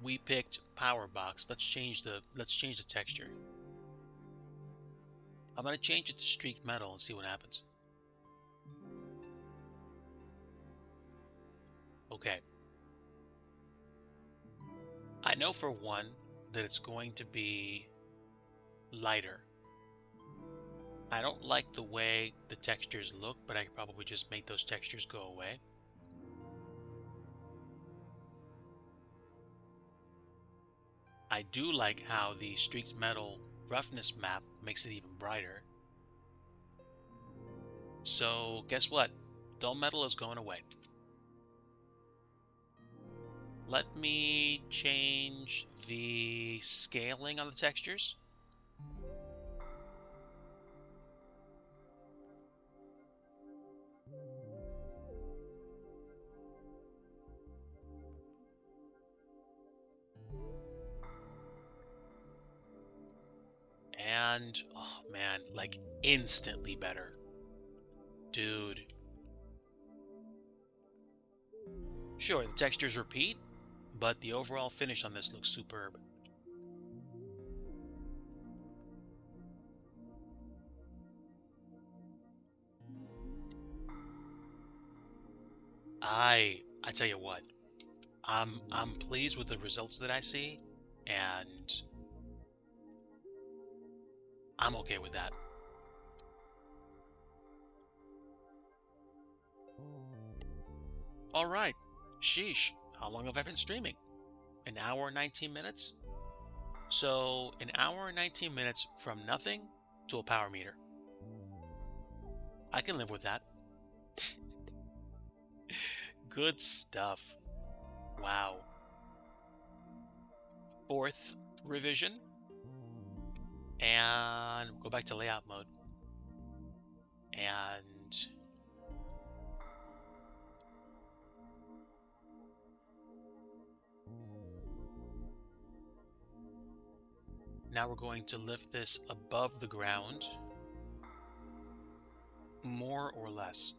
We picked power box. Let's change the texture. I'm gonna change it to streaked metal and see what happens. Okay. I know for one that it's going to be lighter. I don't like the way the textures look, but I could probably just make those textures go away. I do like how the streaked metal roughness map makes it even brighter. So guess what? Dull metal is going away. Let me change the scaling on the textures. And, oh man, like instantly better. Dude. Sure, the textures repeat, but the overall finish on this looks superb. I tell you what, I'm pleased with the results that I see, and I'm okay with that. All right. Sheesh. How long have I been streaming? An hour and 19 minutes? So, an hour and 19 minutes from nothing to a power meter. I can live with that. Good stuff. Wow. Fourth revision. And go back to layout mode. And now we're going to lift this above the ground, more or less.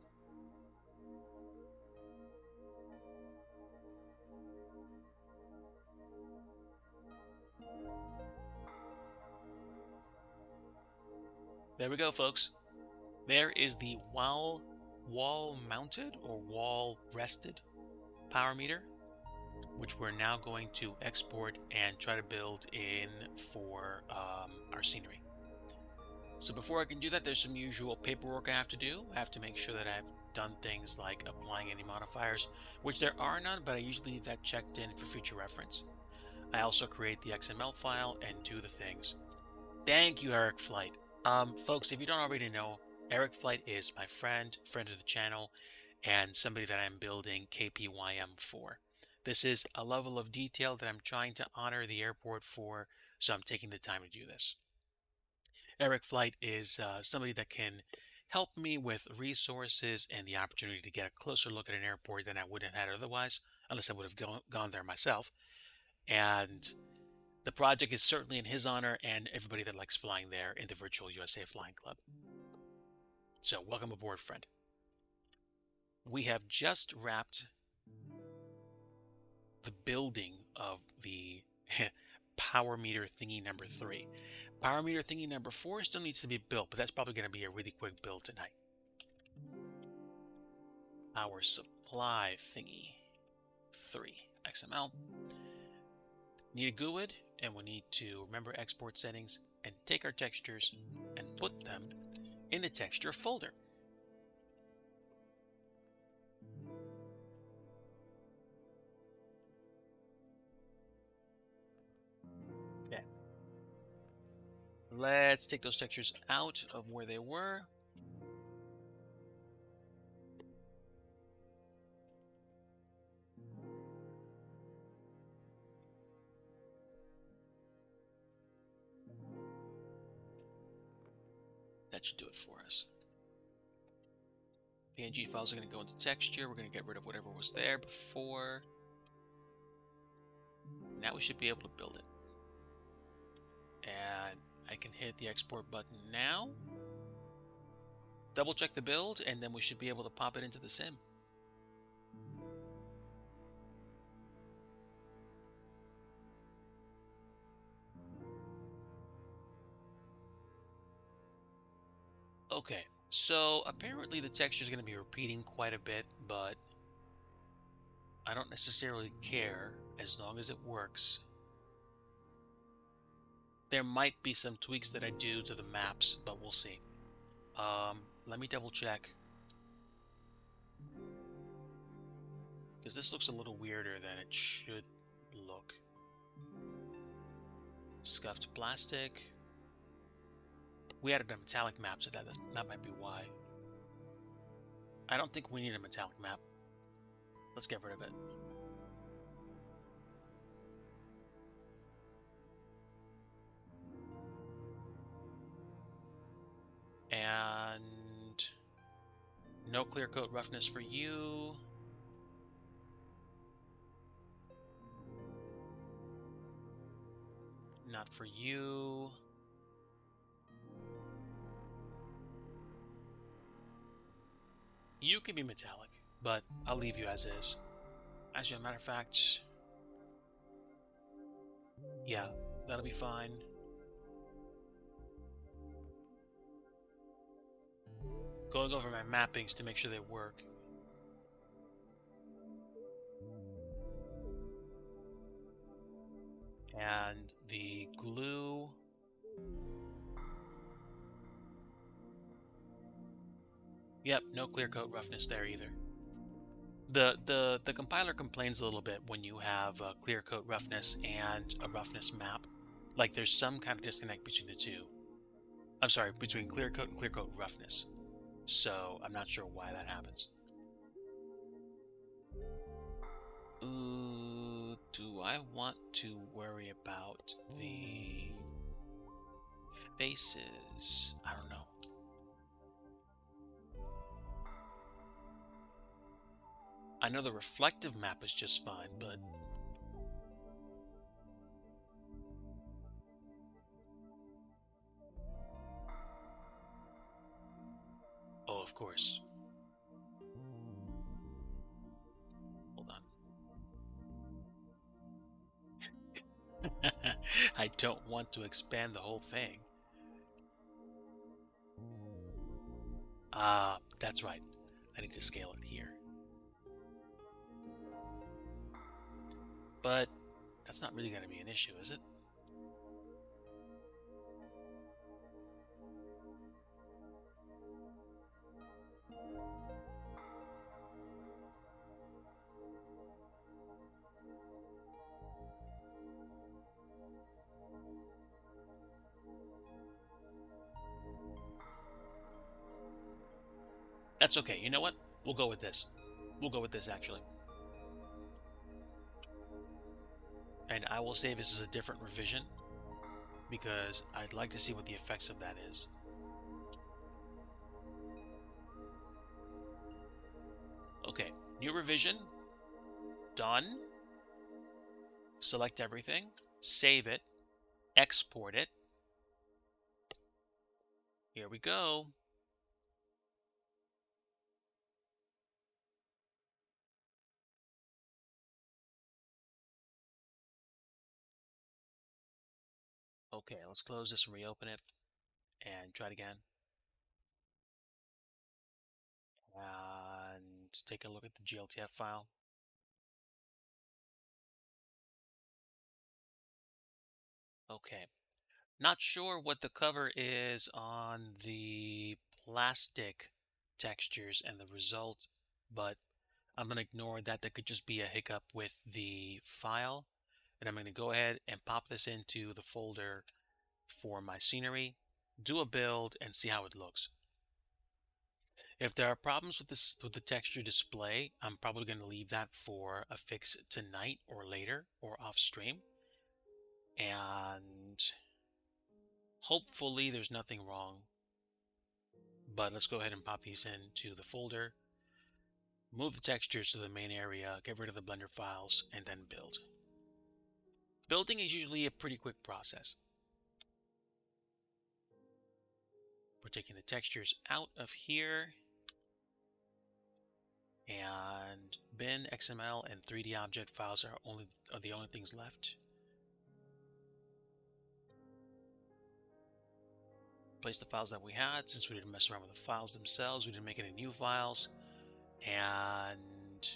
There we go, folks. There is the wall mounted or wall rested power meter, which we're now going to export and try to build in for our scenery. So before I can do that, there's some usual paperwork I have to do. I have to make sure that I've done things like applying any modifiers, which there are none, but I usually leave that checked in for future reference. I also create the XML file and do the things. Thank you, Eric Flight. Folks, if you don't already know, Eric Flight is my friend of the channel, and somebody that I'm building KPYM for. This is a level of detail that I'm trying to honor the airport for, so I'm taking the time to do this. Eric Flight is somebody that can help me with resources and the opportunity to get a closer look at an airport than I would have had otherwise, unless I would have gone there myself. And the project is certainly in his honor and everybody that likes flying there in the Virtual USA Flying Club. So welcome aboard, friend. We have just wrapped the building of the power meter thingy number 3. Power meter thingy number 4 still needs to be built, but that's probably going to be a really quick build tonight. Power supply thingy 3. XML. Need a GUID, and we need to remember export settings and take our textures and put them in the texture folder. Okay. Let's take those textures out of where they were. That should do it for us. PNG files are going to go into texture. We're going to get rid of whatever was there before. Now we should be able to build it. And I can hit the export button now. Double check the build, and then we should be able to pop it into the sim. Okay, so apparently the texture is going to be repeating quite a bit, but I don't necessarily care as long as it works. There might be some tweaks that I do to the maps, but we'll see. Let me double check. Because this looks a little weirder than it should look. Scuffed plastic. We added a metallic map to that might be why. I don't think we need a metallic map. Let's get rid of it. And no clear coat roughness for you. Not for you. You can be metallic, but I'll leave you as is. As a matter of fact, yeah, that'll be fine. Going over my mappings to make sure they work. And the glue. Yep, no clear coat roughness there either. The compiler complains a little bit when you have a clear coat roughness and a roughness map. Like there's some kind of disconnect between the two. I'm sorry, between clear coat and clear coat roughness. So I'm not sure why that happens. Do I want to worry about the faces? I don't know. I know the reflective map is just fine, but oh, of course. Hold on. I don't want to expand the whole thing. Ah, that's right. I need to scale it here. But that's not really going to be an issue, is it? That's okay. You know what? We'll go with this. We'll go with this, actually. And I will save this as a different revision because I'd like to see what the effects of that is. Okay, new revision. Done. Select everything. Save it. Export it. Here we go. Okay, let's close this and reopen it and try it again. And take a look at the GLTF file. Okay. Not sure what the cover is on the plastic textures and the result, but I'm going to ignore that. That could just be a hiccup with the file. And I'm going to go ahead and pop this into the folder for my scenery, do a build, and see how it looks. If there are problems with this with the texture display, I'm probably going to leave that for a fix tonight or later or off stream. And hopefully there's nothing wrong. But let's go ahead and pop these into the folder, move the textures to the main area, get rid of the Blender files, and then build. Building is usually a pretty quick process. We're taking the textures out of here, and bin, XML, and 3D object files are the only things left. Place the files that we had. Since we didn't mess around with the files themselves, we didn't make any new files, and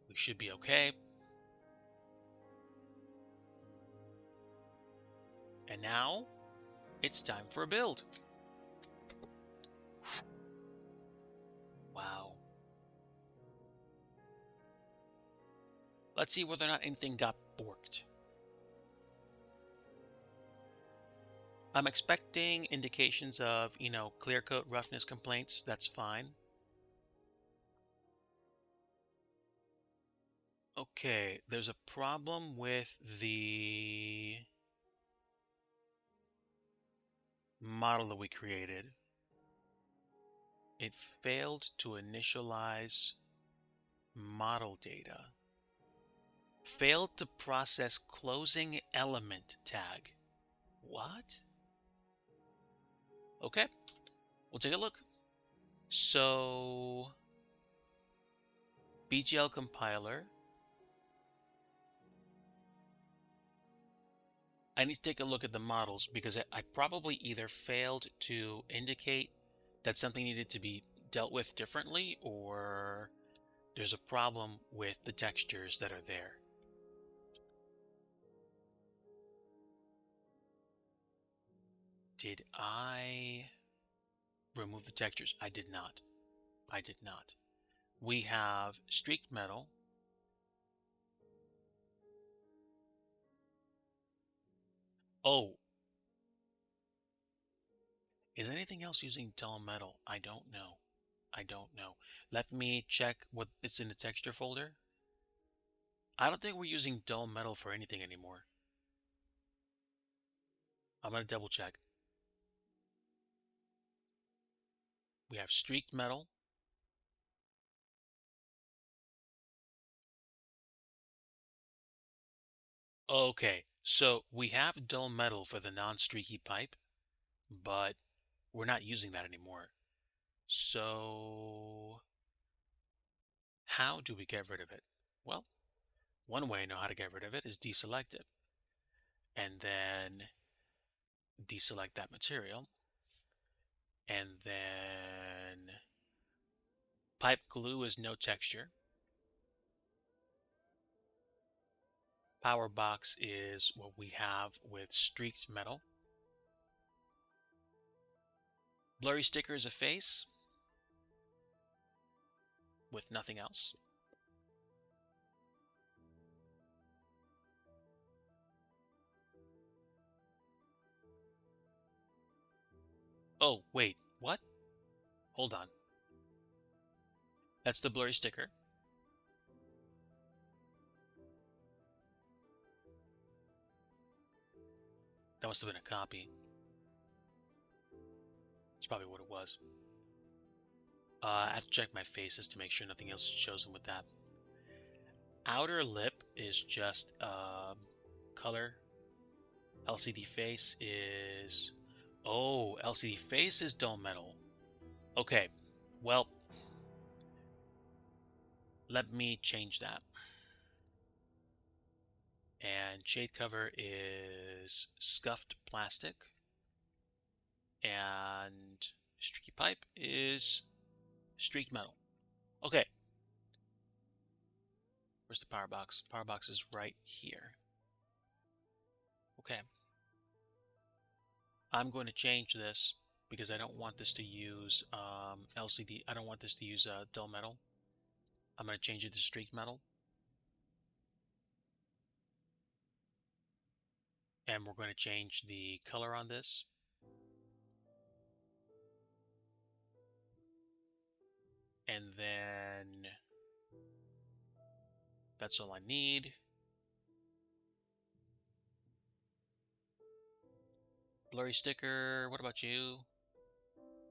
we should be okay. And now it's time for a build. Wow. Let's see whether or not anything got borked. I'm expecting indications of, clear coat roughness complaints. That's fine. Okay, there's a problem with the model that we created. It failed to initialize model data. Failed to process closing element tag. What? Okay, we'll take a look. So, BGL compiler. I need to take a look at the models because I probably either failed to indicate that something needed to be dealt with differently, or there's a problem with the textures that are there. Did I remove the textures? I did not. I did not. We have streaked metal. Oh, is anything else using dull metal? I don't know. I don't know. Let me check what it's in the texture folder. I don't think we're using dull metal for anything anymore. I'm going to double check. We have streaked metal. Okay, so we have dull metal for the non-streaky pipe, but we're not using that anymore. So how do we get rid of it? Well, one way I know how to get rid of it is deselect it. And then deselect that material. And then pipe glue is no texture. Power box is what we have with streaked metal. Blurry sticker is a face with nothing else. Oh, wait, what? Hold on. That's the blurry sticker. That must have been a copy. That's probably what it was. I have to check my faces to make sure nothing else is chosen with that. Outer lip is just color. LCD face is... Oh, LCD face is dull metal. Okay, well, let me change that. And shade cover is scuffed plastic. And streaky pipe is streaked metal. Okay. Where's the power box? Power box is right here. Okay. I'm going to change this because I don't want this to use LCD. I don't want this to use dull metal. I'm going to change it to streak metal. And we're going to change the color on this. And then that's all I need. Blurry sticker, what about you?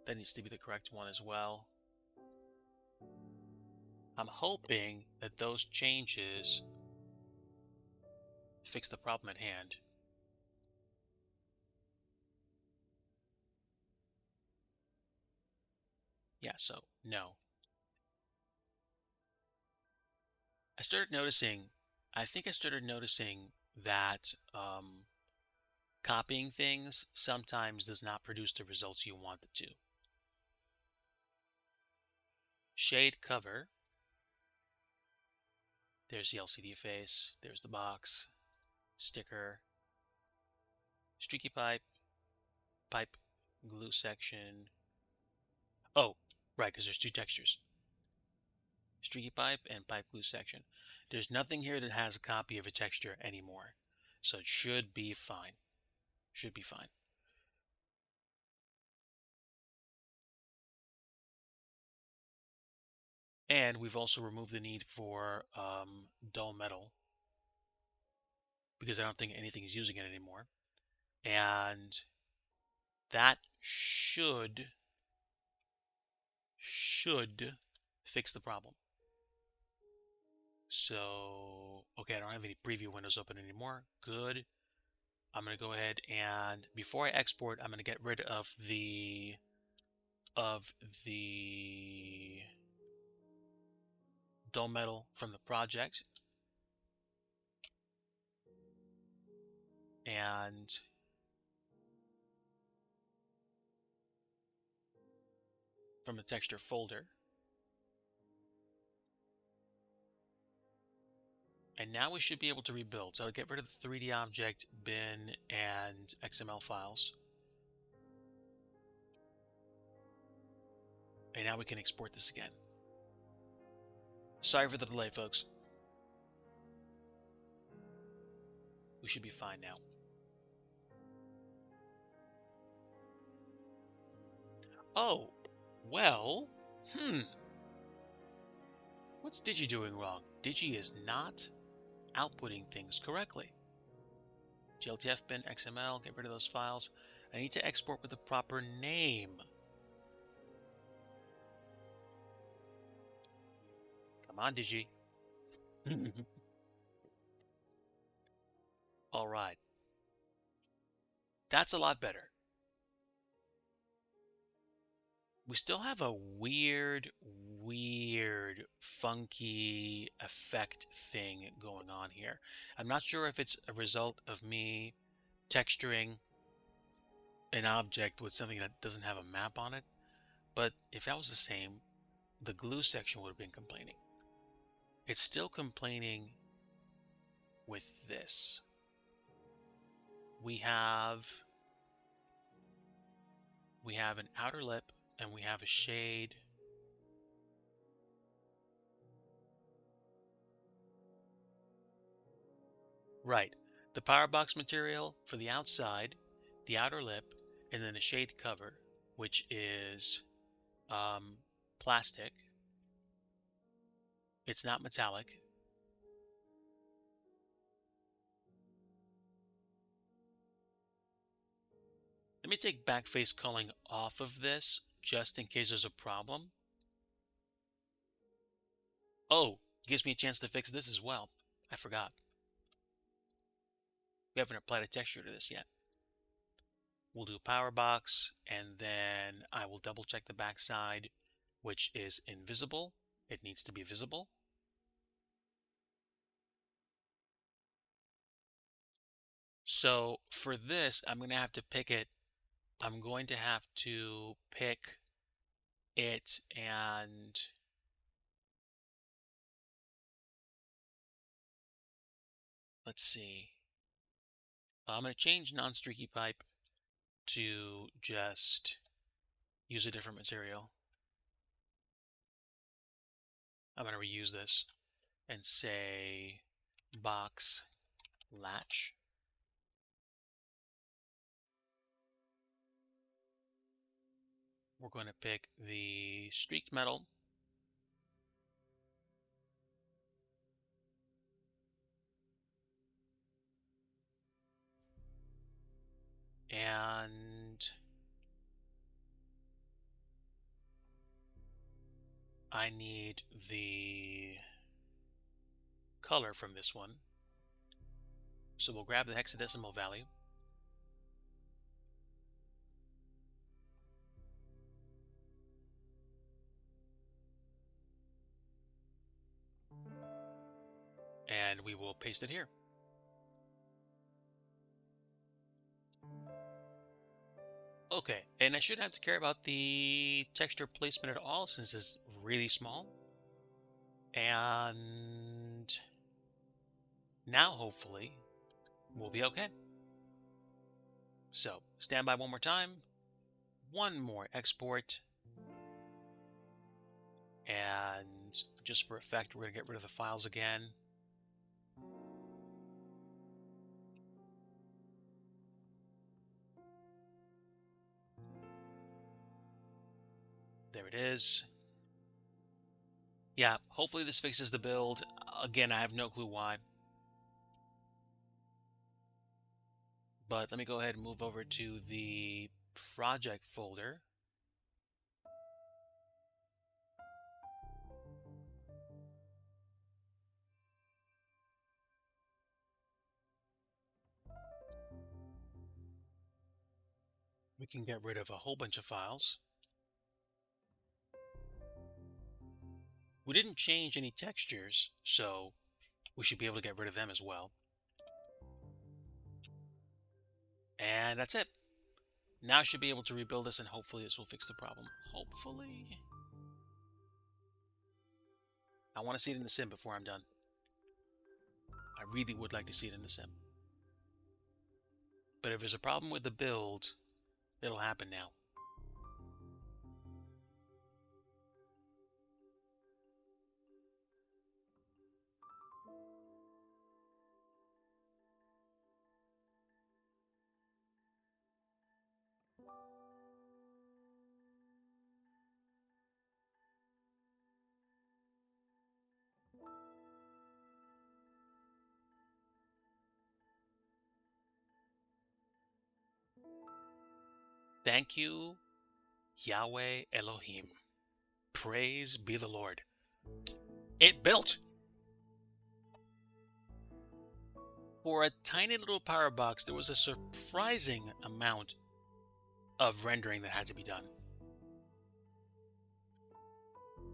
That needs to be the correct one as well. I'm hoping that those changes fix the problem at hand. Yeah, so no. I started noticing, I think I started noticing that copying things sometimes does not produce the results you want it to. Shade cover. There's the LCD face. There's the box. Sticker. Streaky pipe. Pipe glue section. Oh, right, because there's two textures. Streaky pipe and pipe glue section. There's nothing here that has a copy of a texture anymore. So it should be fine. Should be fine. And we've also removed the need for dull metal because I don't think anything is using it anymore. And that should fix the problem. So, okay, I don't have any preview windows open anymore. Good. I'm going to go ahead and before I export, I'm going to get rid of the dull metal from the project. And from the texture folder. And now we should be able to rebuild. So I'll get rid of the 3D object, bin, and XML files. And now we can export this again. Sorry for the delay, folks. We should be fine now. Oh, well, what's Digi doing wrong? Digi is not outputting things correctly. GLTF bin, XML, get rid of those files. I need to export with the proper name. Come on, Digi. All right. That's a lot better. We still have a weird, funky effect thing going on here. I'm not sure if it's a result of me texturing an object with something that doesn't have a map on it, but if that was the same, the glue section would have been complaining. It's still complaining with this. We have an outer lip and we have a shade. Right. The power box material for the outside, the outer lip, and then a shade cover, which is plastic. It's not metallic. Let me take backface culling off of this just in case there's a problem. Oh, gives me a chance to fix this as well. I forgot. We haven't applied a texture to this yet. We'll do power box, and then I will double check the backside, which is invisible. It needs to be visible. So for this, I'm going to have to pick it. I'm going to have to pick it and let's see. I'm going to change non-streaky pipe to just use a different material. I'm going to reuse this and say box latch. We're going to pick the streaked metal. And I need the color from this one. So we'll grab the hexadecimal value. And we will paste it here. Okay, and I shouldn't have to care about the texture placement at all since it's really small. And now hopefully we'll be okay. So stand by one more time. One more export. And just for effect, we're going to get rid of the files again. There it is. Yeah, hopefully this fixes the build. Again, I have no clue why. But let me go ahead and move over to the project folder. We can get rid of a whole bunch of files. We didn't change any textures, so we should be able to get rid of them as well. And that's it. Now I should be able to rebuild this, and hopefully this will fix the problem. Hopefully. I want to see it in the sim before I'm done. I really would like to see it in the sim. But if there's a problem with the build, it'll happen now. Thank you, Yahweh Elohim. Praise be the Lord. It built! For a tiny little power box, there was a surprising amount of rendering that had to be done.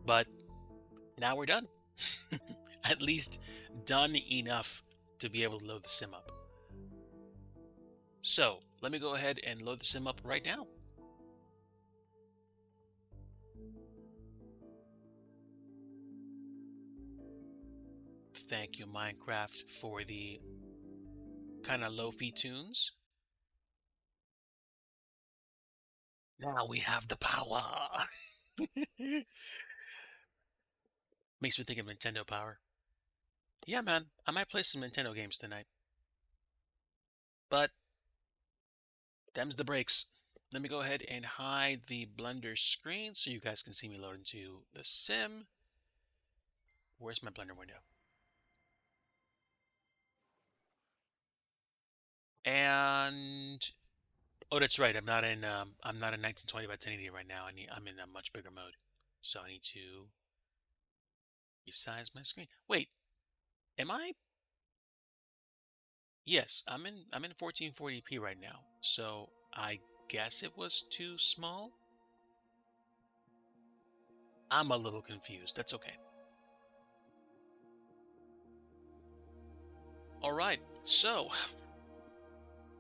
But now we're done. At least done enough to be able to load the sim up. So let me go ahead and load the sim up right now. Thank you, Minecraft, for the kind of lo-fi tunes. Now we have the power. Makes me think of Nintendo Power. Yeah, man, I might play some Nintendo games tonight. But them's the breaks. Let me go ahead and hide the Blender screen so you guys can see me load into the sim. Where's my Blender window? And oh, that's right. I'm not in 1920 by 1080 right now. I'm in a much bigger mode, so I need to resize my screen. Wait, am I? Yes, I'm in 1440p right now. So I guess it was too small. I'm a little confused. That's okay. All right, so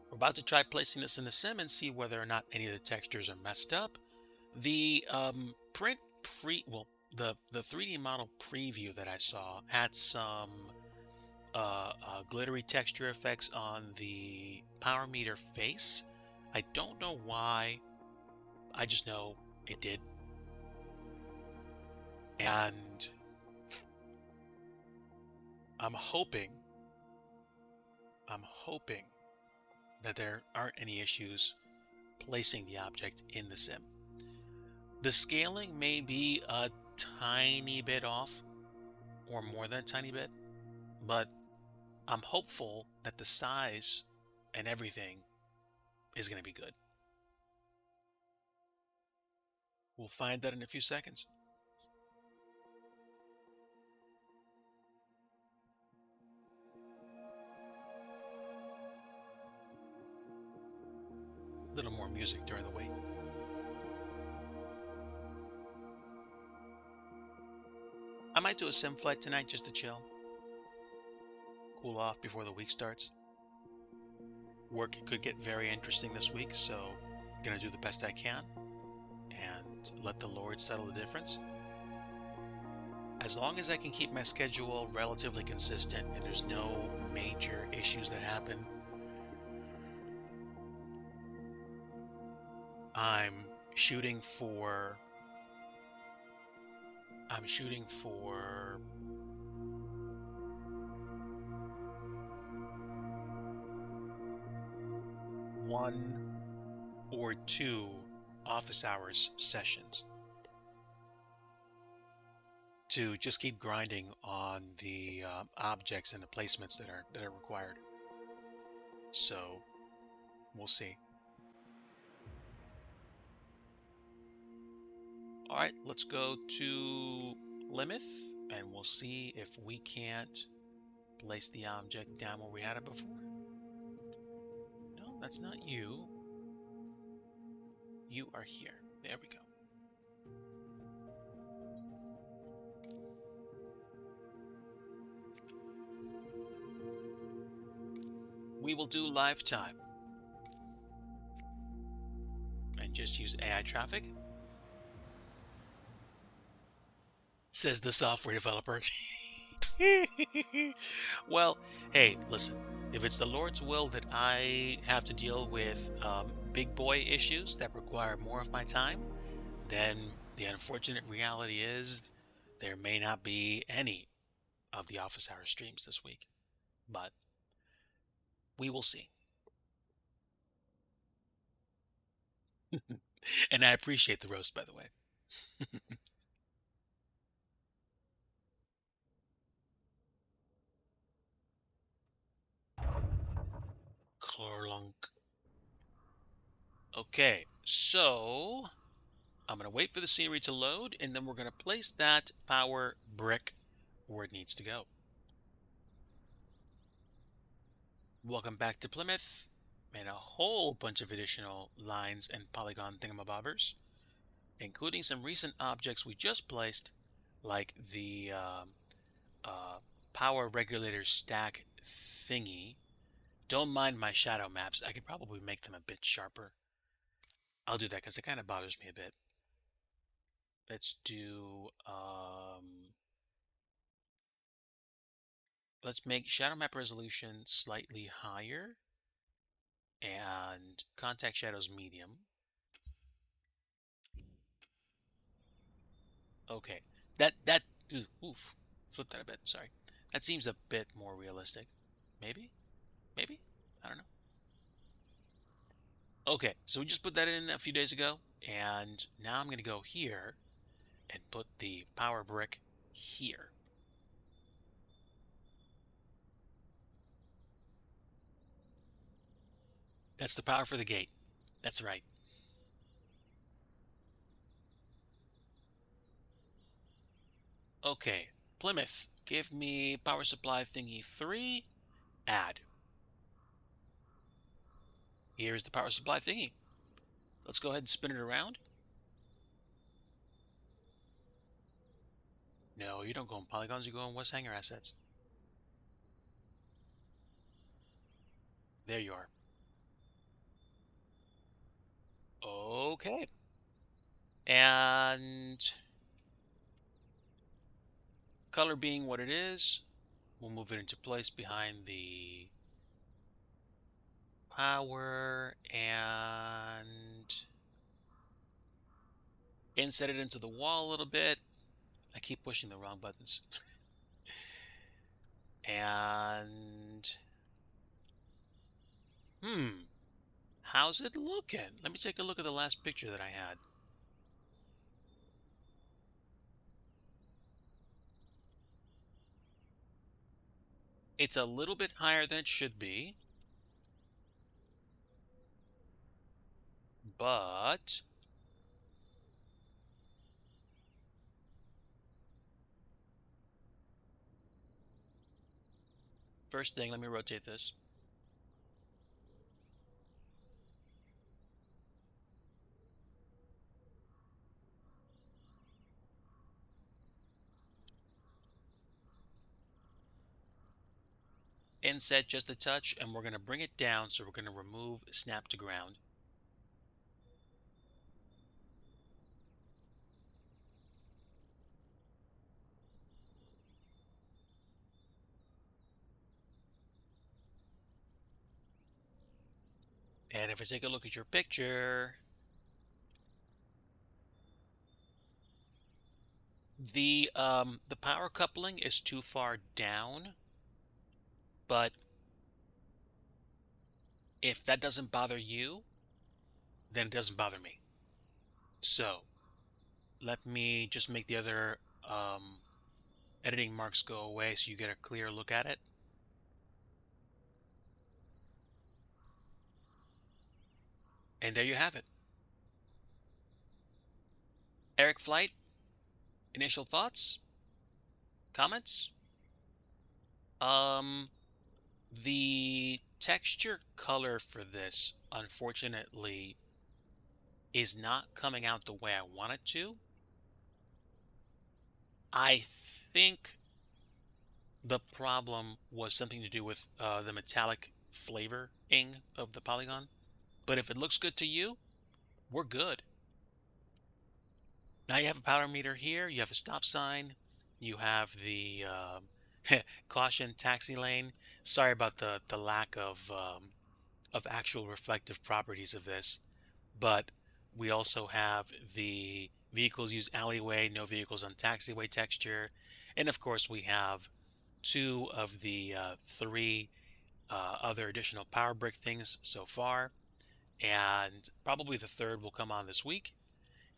we're about to try placing this in the sim and see whether or not any of the textures are messed up. The the 3D model preview that I saw had some glittery texture effects on the power meter face. I don't know why. I just know it did. And I'm hoping, I'm hoping that there aren't any issues placing the object in the sim. The scaling may be a tiny bit off, or more than a tiny bit, but I'm hopeful that the size and everything is going to be good. We'll find that in a few seconds. A little more music during the wait. I might do a sim flight tonight just to chill, cool off before the week starts. Work could get very interesting this week, so gonna do the best I can and let the Lord settle the difference. As long as I can keep my schedule relatively consistent and there's no major issues that happen, I'm shooting for I'm shooting for one or two office hours sessions to just keep grinding on the objects and the placements that are required. So we'll see. All right, let's go to Plymouth and we'll see if we can't place the object down where we had it before. No, that's not you. You are here. There we go. We will do live time and just use AI traffic, says the software developer. Well, hey, listen, if it's the Lord's will that I have to deal with big boy issues that require more of my time, then the unfortunate reality is there may not be any of the office hour streams this week, but we will see. And I appreciate the roast, by the way. Clunk. Okay, so I'm going to wait for the scenery to load, and then we're going to place that power brick where it needs to go. Welcome back to Plymouth, and a whole bunch of additional lines and polygon thingamabobbers, including some recent objects we just placed, like the power regulator stack thingy. Don't mind my shadow maps. I could probably make them a bit sharper. I'll do that because it kind of bothers me a bit. Let's do, let's make shadow map resolution slightly higher and contact shadows medium. Okay, oof, flip that a bit, sorry. That seems a bit more realistic. Maybe? Maybe? I don't know. Okay, so we just put that in a few days ago, and now I'm going to go here and put the power brick here. That's the power for the gate. That's right. Okay, Plymouth, give me power supply thingy 3, add. Here's the power supply thingy. Let's go ahead and spin it around. No, you don't go in polygons, you go in West Hanger assets. There you are. Okay. And color being what it is, We'll move it into place behind the power and inset it into the wall a little bit. I keep pushing the wrong buttons. And how's it looking? Let me take a look at the last picture that I had. It's a little bit higher than it should be, but first thing, let me rotate this. Inset just a touch, and we're going to bring it down, so we're going to remove snap to ground. And if I take a look at your picture, the power coupling is too far down, but if that doesn't bother you, then it doesn't bother me. So let me just make the other editing marks go away so you get a clear look at it. And there you have it. Eric Flight, initial thoughts? Comments? The texture color for this, unfortunately, is not coming out the way I want it to. I think the problem was something to do with the metallic flavoring of the polygon. But if it looks good to you, we're good. Now you have a power meter here, you have a stop sign, you have the caution taxi lane. Sorry about the lack of actual reflective properties of this, but we also have the vehicles use alleyway, no vehicles on taxiway texture, and of course we have two of the three other additional power brick things so far, and probably the third will come on this week.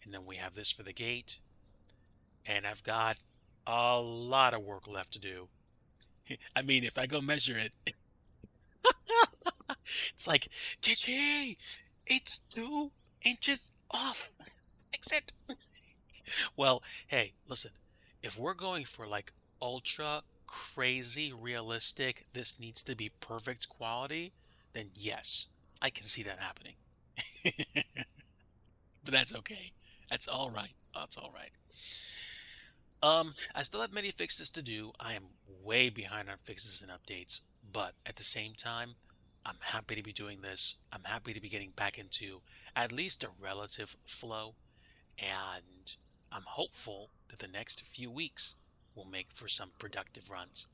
And then we have this for the gate, and I've got a lot of work left to do. I mean, if I go measure it, it's like, DG, it's 2 inches off. Fix it. Well, hey, listen, if we're going for like ultra crazy realistic, this needs to be perfect quality, then yes, I can see that happening. But that's okay. That's all right. That's all right. I still have many fixes to do. I am way behind on fixes and updates, but at the same time, I'm happy to be doing this. I'm happy to be getting back into at least a relative flow, and I'm hopeful that the next few weeks will make for some productive runs.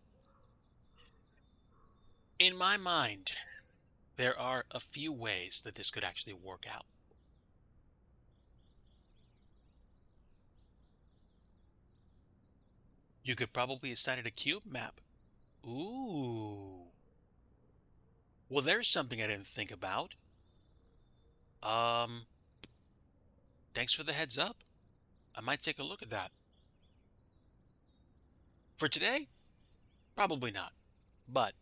In my mind, there are a few ways that this could actually work out. You could probably assign it a cube map. Ooh. Well, there's something I didn't think about. Um, Thanks for the heads up. I might take a look at that. For today, probably not. But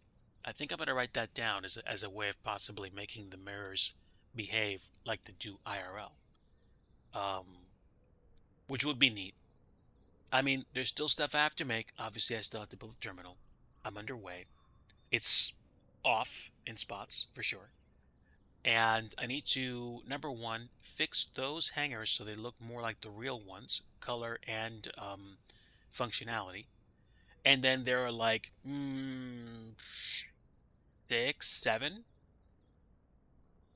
I think I'm going to write that down as a way of possibly making the mirrors behave like they do IRL, um, which would be neat. I mean, there's still stuff I have to make. Obviously, I still have to build a terminal. I'm underway. It's off in spots, for sure. And I need to, number one, fix those hangers so they look more like the real ones, color and functionality. And then there are like 6, 7,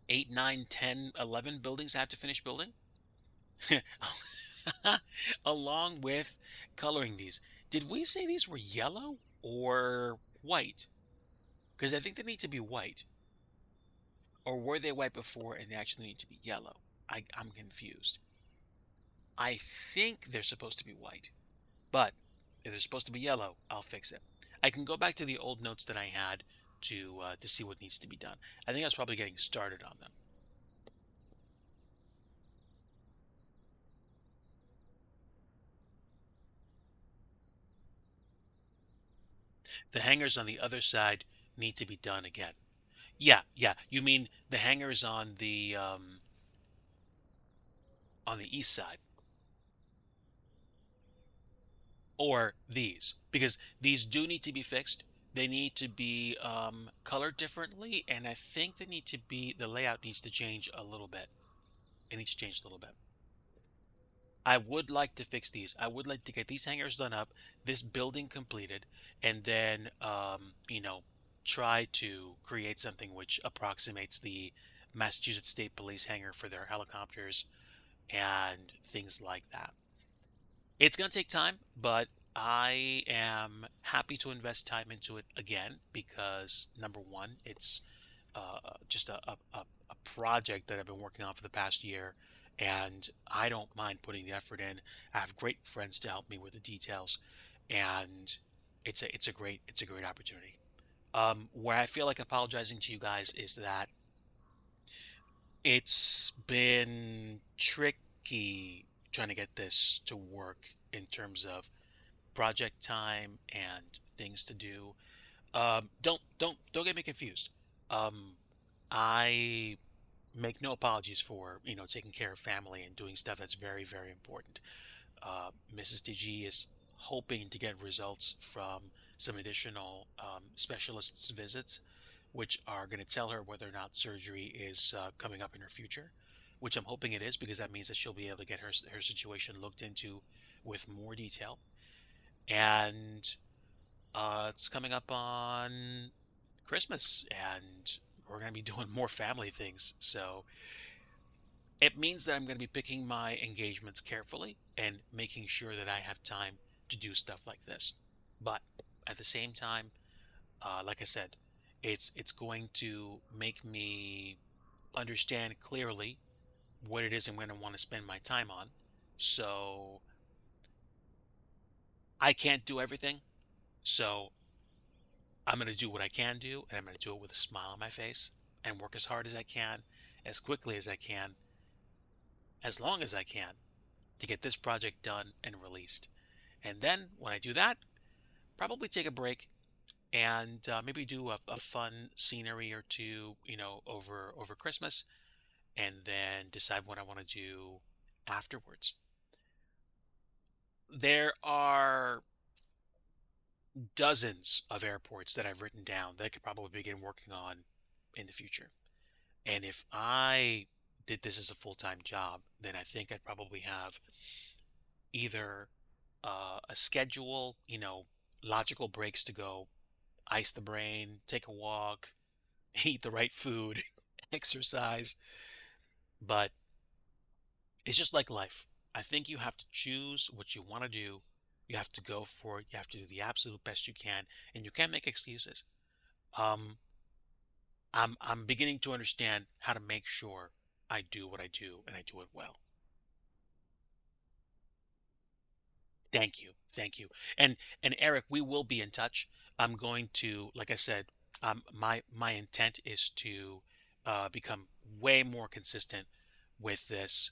8, 9, 10, 11 buildings I have to finish building. Along with coloring these. Did we say these were yellow? or white? Because I think they need to be white. Or were they white before and they actually need to be yellow? I'm confused. I think they're supposed to be white, but if they're supposed to be yellow, I'll fix it. I can go back to the old notes that I had to see what needs to be done. I think I was probably getting started on them. The hangers on the other side need to be done again. Yeah, yeah. You mean the hangers on the east side, or these, because these do need to be fixed. They need to be colored differently, and I think they need to be the layout needs to change a little bit. It needs to change a little bit. I would like to fix these. I would like to get these hangars done up, this building completed, and then try to create something which approximates the Massachusetts State Police hangar for their helicopters and things like that. It's going to take time, but I am happy to invest time into it again because number one, it's just a project that I've been working on for the past year, and I don't mind putting the effort in. I have great friends to help me with the details, and it's a great opportunity. Where I feel like apologizing to you guys is that it's been tricky trying to get this to work in terms of project time and things to do. Don't get me confused. Um, I make no apologies for taking care of family and doing stuff that's very very important. Mrs. DG is hoping to get results from some additional specialists visits, which are going to tell her whether or not surgery is coming up in her future, which I'm hoping it is because that means that she'll be able to get her situation looked into with more detail. And it's coming up on Christmas, and we're going to be doing more family things. So it means that I'm going to be picking my engagements carefully and making sure that I have time to do stuff like this. But at the same time, like I said, it's going to make me understand clearly what it is I'm going to want to spend my time on. So I can't do everything. So I'm going to do what I can do, and I'm going to do it with a smile on my face and work as hard as I can, as quickly as I can, as long as I can to get this project done and released. And then when I do that, probably take a break and maybe do a fun scenery or two, over Christmas, and then decide what I want to do afterwards. There are dozens of airports that I've written down that I could probably begin working on in the future. And if I did this as a full-time job, then I think I'd probably have either a schedule, logical breaks to go ice the brain, take a walk, eat the right food, exercise. But it's just like life. I think you have to choose what you want to do. You have to go for it. You have to do the absolute best you can, and you can't make excuses. Um, I'm beginning to understand how to make sure I do what I do and I do it well. Thank you. Thank you. And Eric, we will be in touch. I'm going to, like I said, my intent is to become way more consistent with this,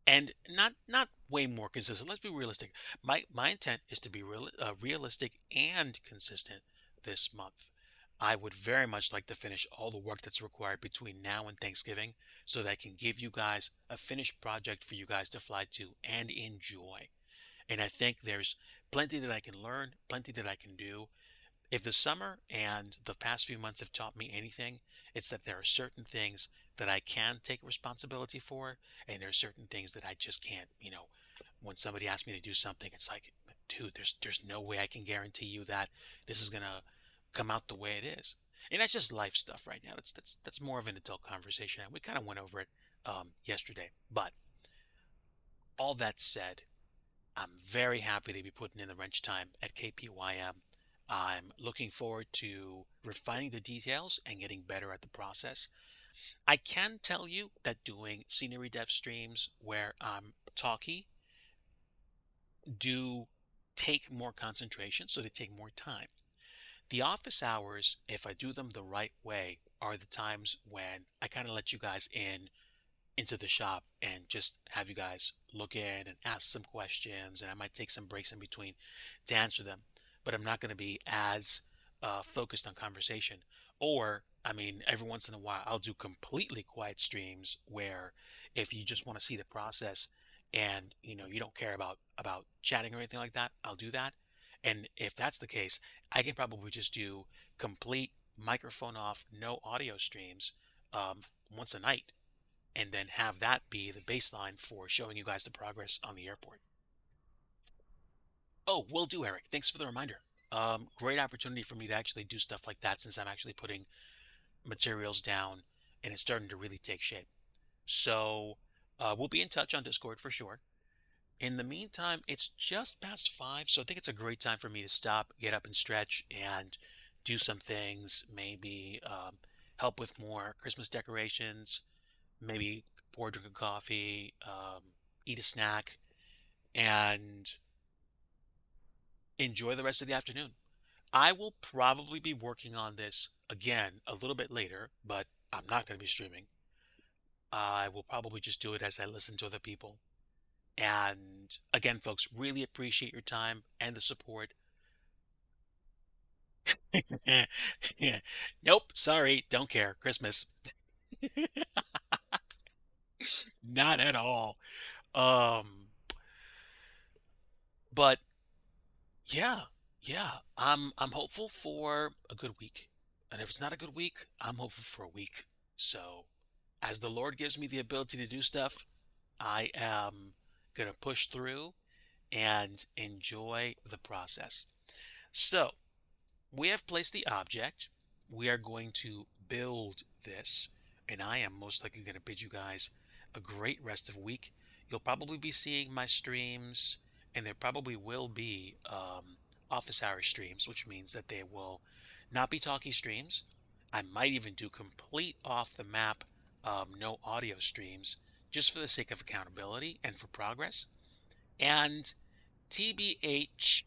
and not way more consistent. Let's be realistic. My intent is to be realistic and consistent this month. I would very much like to finish all the work that's required between now and Thanksgiving so that I can give you guys a finished project for you guys to fly to and enjoy. And I think there's plenty that I can learn, plenty that I can do. If the summer and the past few months have taught me anything, it's that there are certain things that I can take responsibility for, and there are certain things that I just can't. When somebody asks me to do something, it's like, dude, there's no way I can guarantee you that this is gonna come out the way it is. And that's just life stuff right now. That's more of an adult conversation, and we kind of went over it yesterday. But all that said, I'm very happy to be putting in the wrench time at KPYM. I'm looking forward to refining the details and getting better at the process. I can tell you that doing scenery dev streams where I'm talky do take more concentration, so they take more time. The office hours, if I do them the right way, are the times when I kind of let you guys into the shop and just have you guys look in and ask some questions, and I might take some breaks in between to answer them. But I'm not going to be as focused on conversation. Or, I mean, every once in a while, I'll do completely quiet streams where if you just want to see the process and you don't care about chatting or anything like that, I'll do that. And if that's the case, I can probably just do complete microphone off, no audio streams once a night, and then have that be the baseline for showing you guys the progress on the airport. Oh, will do, Eric. Thanks for the reminder. Great opportunity for me to actually do stuff like that since I'm actually putting materials down and it's starting to really take shape. So we'll be in touch on Discord for sure. In the meantime, it's just past 5, so I think it's a great time for me to stop, get up and stretch, and do some things. Maybe help with more Christmas decorations, maybe pour a drink of coffee, eat a snack, and enjoy the rest of the afternoon. I will probably be working on this again a little bit later, but I'm not going to be streaming. I will probably just do it as I listen to other people. And again, folks, really appreciate your time and the support. Nope, sorry, don't care. Christmas. Not at all. Um, but yeah, yeah, I'm hopeful for a good week. And if it's not a good week, I'm hopeful for a week. So, as the Lord gives me the ability to do stuff, I am gonna push through and enjoy the process. So, we have placed the object. We are going to build this, and I am most likely going to bid you guys a great rest of week. You'll probably be seeing my streams, and there probably will be office hour streams, which means that they will not be talkie streams. I might even do complete off the map, no audio streams, just for the sake of accountability and for progress. And TBH,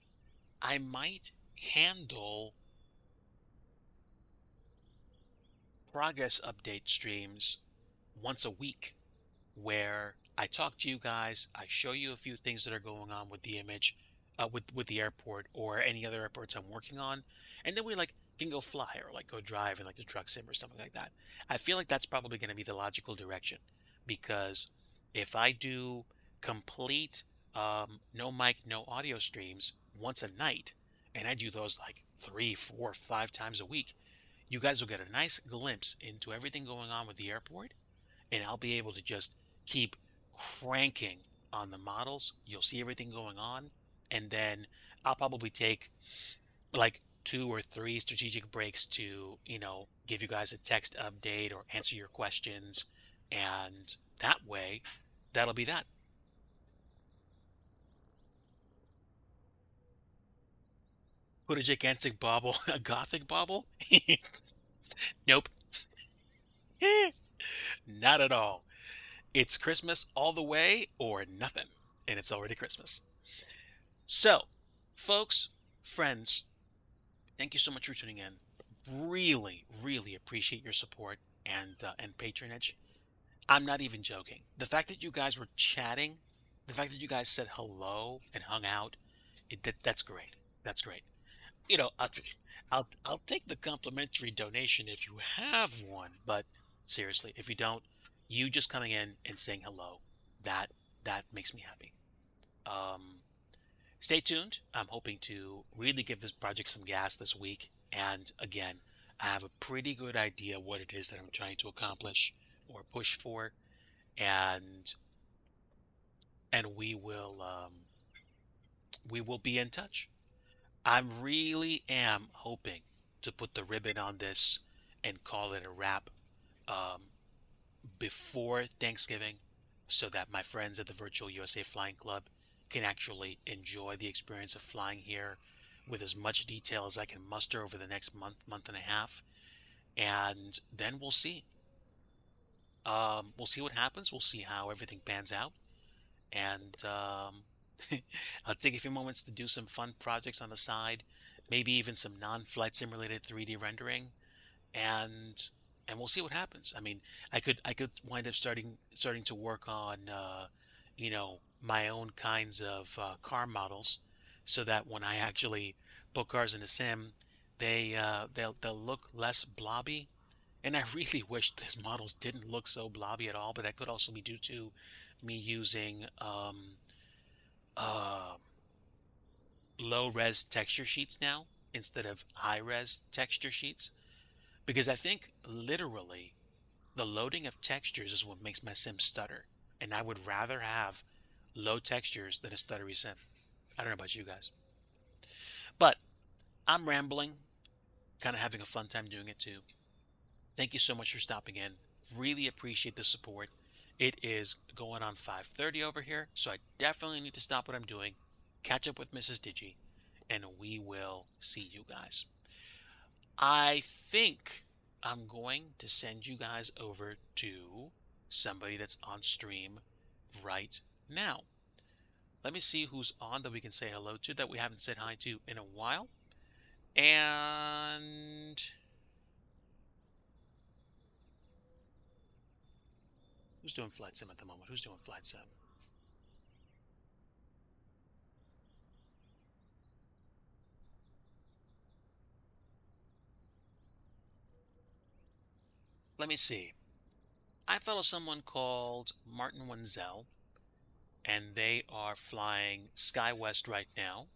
I might handle progress update streams once a week where I talk to you guys, I show you a few things that are going on with the image, with the airport or any other airports I'm working on, and then we like can go fly or like go drive in like the truck sim or something like that. I feel like that's probably going to be the logical direction because if I do complete no mic, no audio streams once a night, and I do those like 3, 4, 5 times a week, you guys will get a nice glimpse into everything going on with the airport, and I'll be able to just keep cranking on the models. You'll see everything going on, and then I'll probably take like 2 or 3 strategic breaks to, give you guys a text update or answer your questions, and that way, that'll be that. Put a gigantic bauble, a gothic bauble? Nope. Not at all. It's Christmas all the way or nothing, and it's already Christmas. So, folks, friends, thank you so much for tuning in. Really, really appreciate your support and patronage. I'm not even joking. The fact that you guys were chatting, the fact that you guys said hello and hung out, that's great. That's great. I'll take the complimentary donation if you have one, but seriously, if you don't, you just coming in and saying hello, that that makes me happy. Um, Stay tuned. I'm hoping to really give this project some gas this week, and again, I have a pretty good idea what it is that I'm trying to accomplish or push for, and and we will be in touch. I really am hoping to put the ribbon on this and call it a wrap um, before Thanksgiving so that my friends at the Virtual USA Flying Club can actually enjoy the experience of flying here with as much detail as I can muster over the next month and a half, and then we'll see. We'll see what happens. We'll see how everything pans out, and I'll take a few moments to do some fun projects on the side, maybe even some non-flight simulated 3D rendering, and we'll see what happens. I mean, I could wind up starting to work on my own kinds of car models, so that when I actually put cars in a sim, they'll look less blobby. And I really wish these models didn't look so blobby at all, but that could also be due to me using uh, low res texture sheets now instead of high res texture sheets, because I think literally the loading of textures is what makes my sim stutter. And I would rather have low textures than a stuttery sim. I don't know about you guys. But I'm rambling, kind of having a fun time doing it too. Thank you so much for stopping in. Really appreciate the support. It is going on 5:30 over here, so I definitely need to stop what I'm doing, catch up with Mrs. Digi, and we will see you guys. I think I'm going to send you guys over to somebody that's on stream right now. Let me see who's on that we can say hello to that we haven't said hi to in a while. And who's doing Flight Sim at the moment? Who's doing Flight Sim? Let me see. I follow someone called Martin Wenzel, and they are flying SkyWest right now.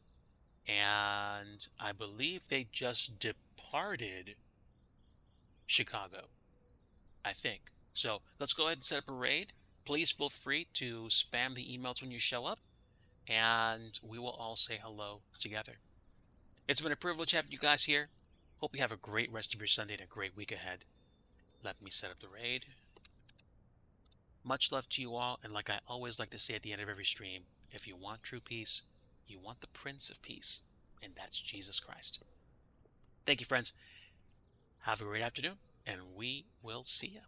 And I believe they just departed Chicago, I think. So let's go ahead and set up a raid. Please feel free to spam the emails when you show up, and we will all say hello together. It's been a privilege having you guys here. Hope you have a great rest of your Sunday and a great week ahead. Let me set up the raid. Much love to you all, and like I always like to say at the end of every stream, if you want true peace, you want the Prince of Peace, and that's Jesus Christ. Thank you, friends. Have a great afternoon, and we will see you.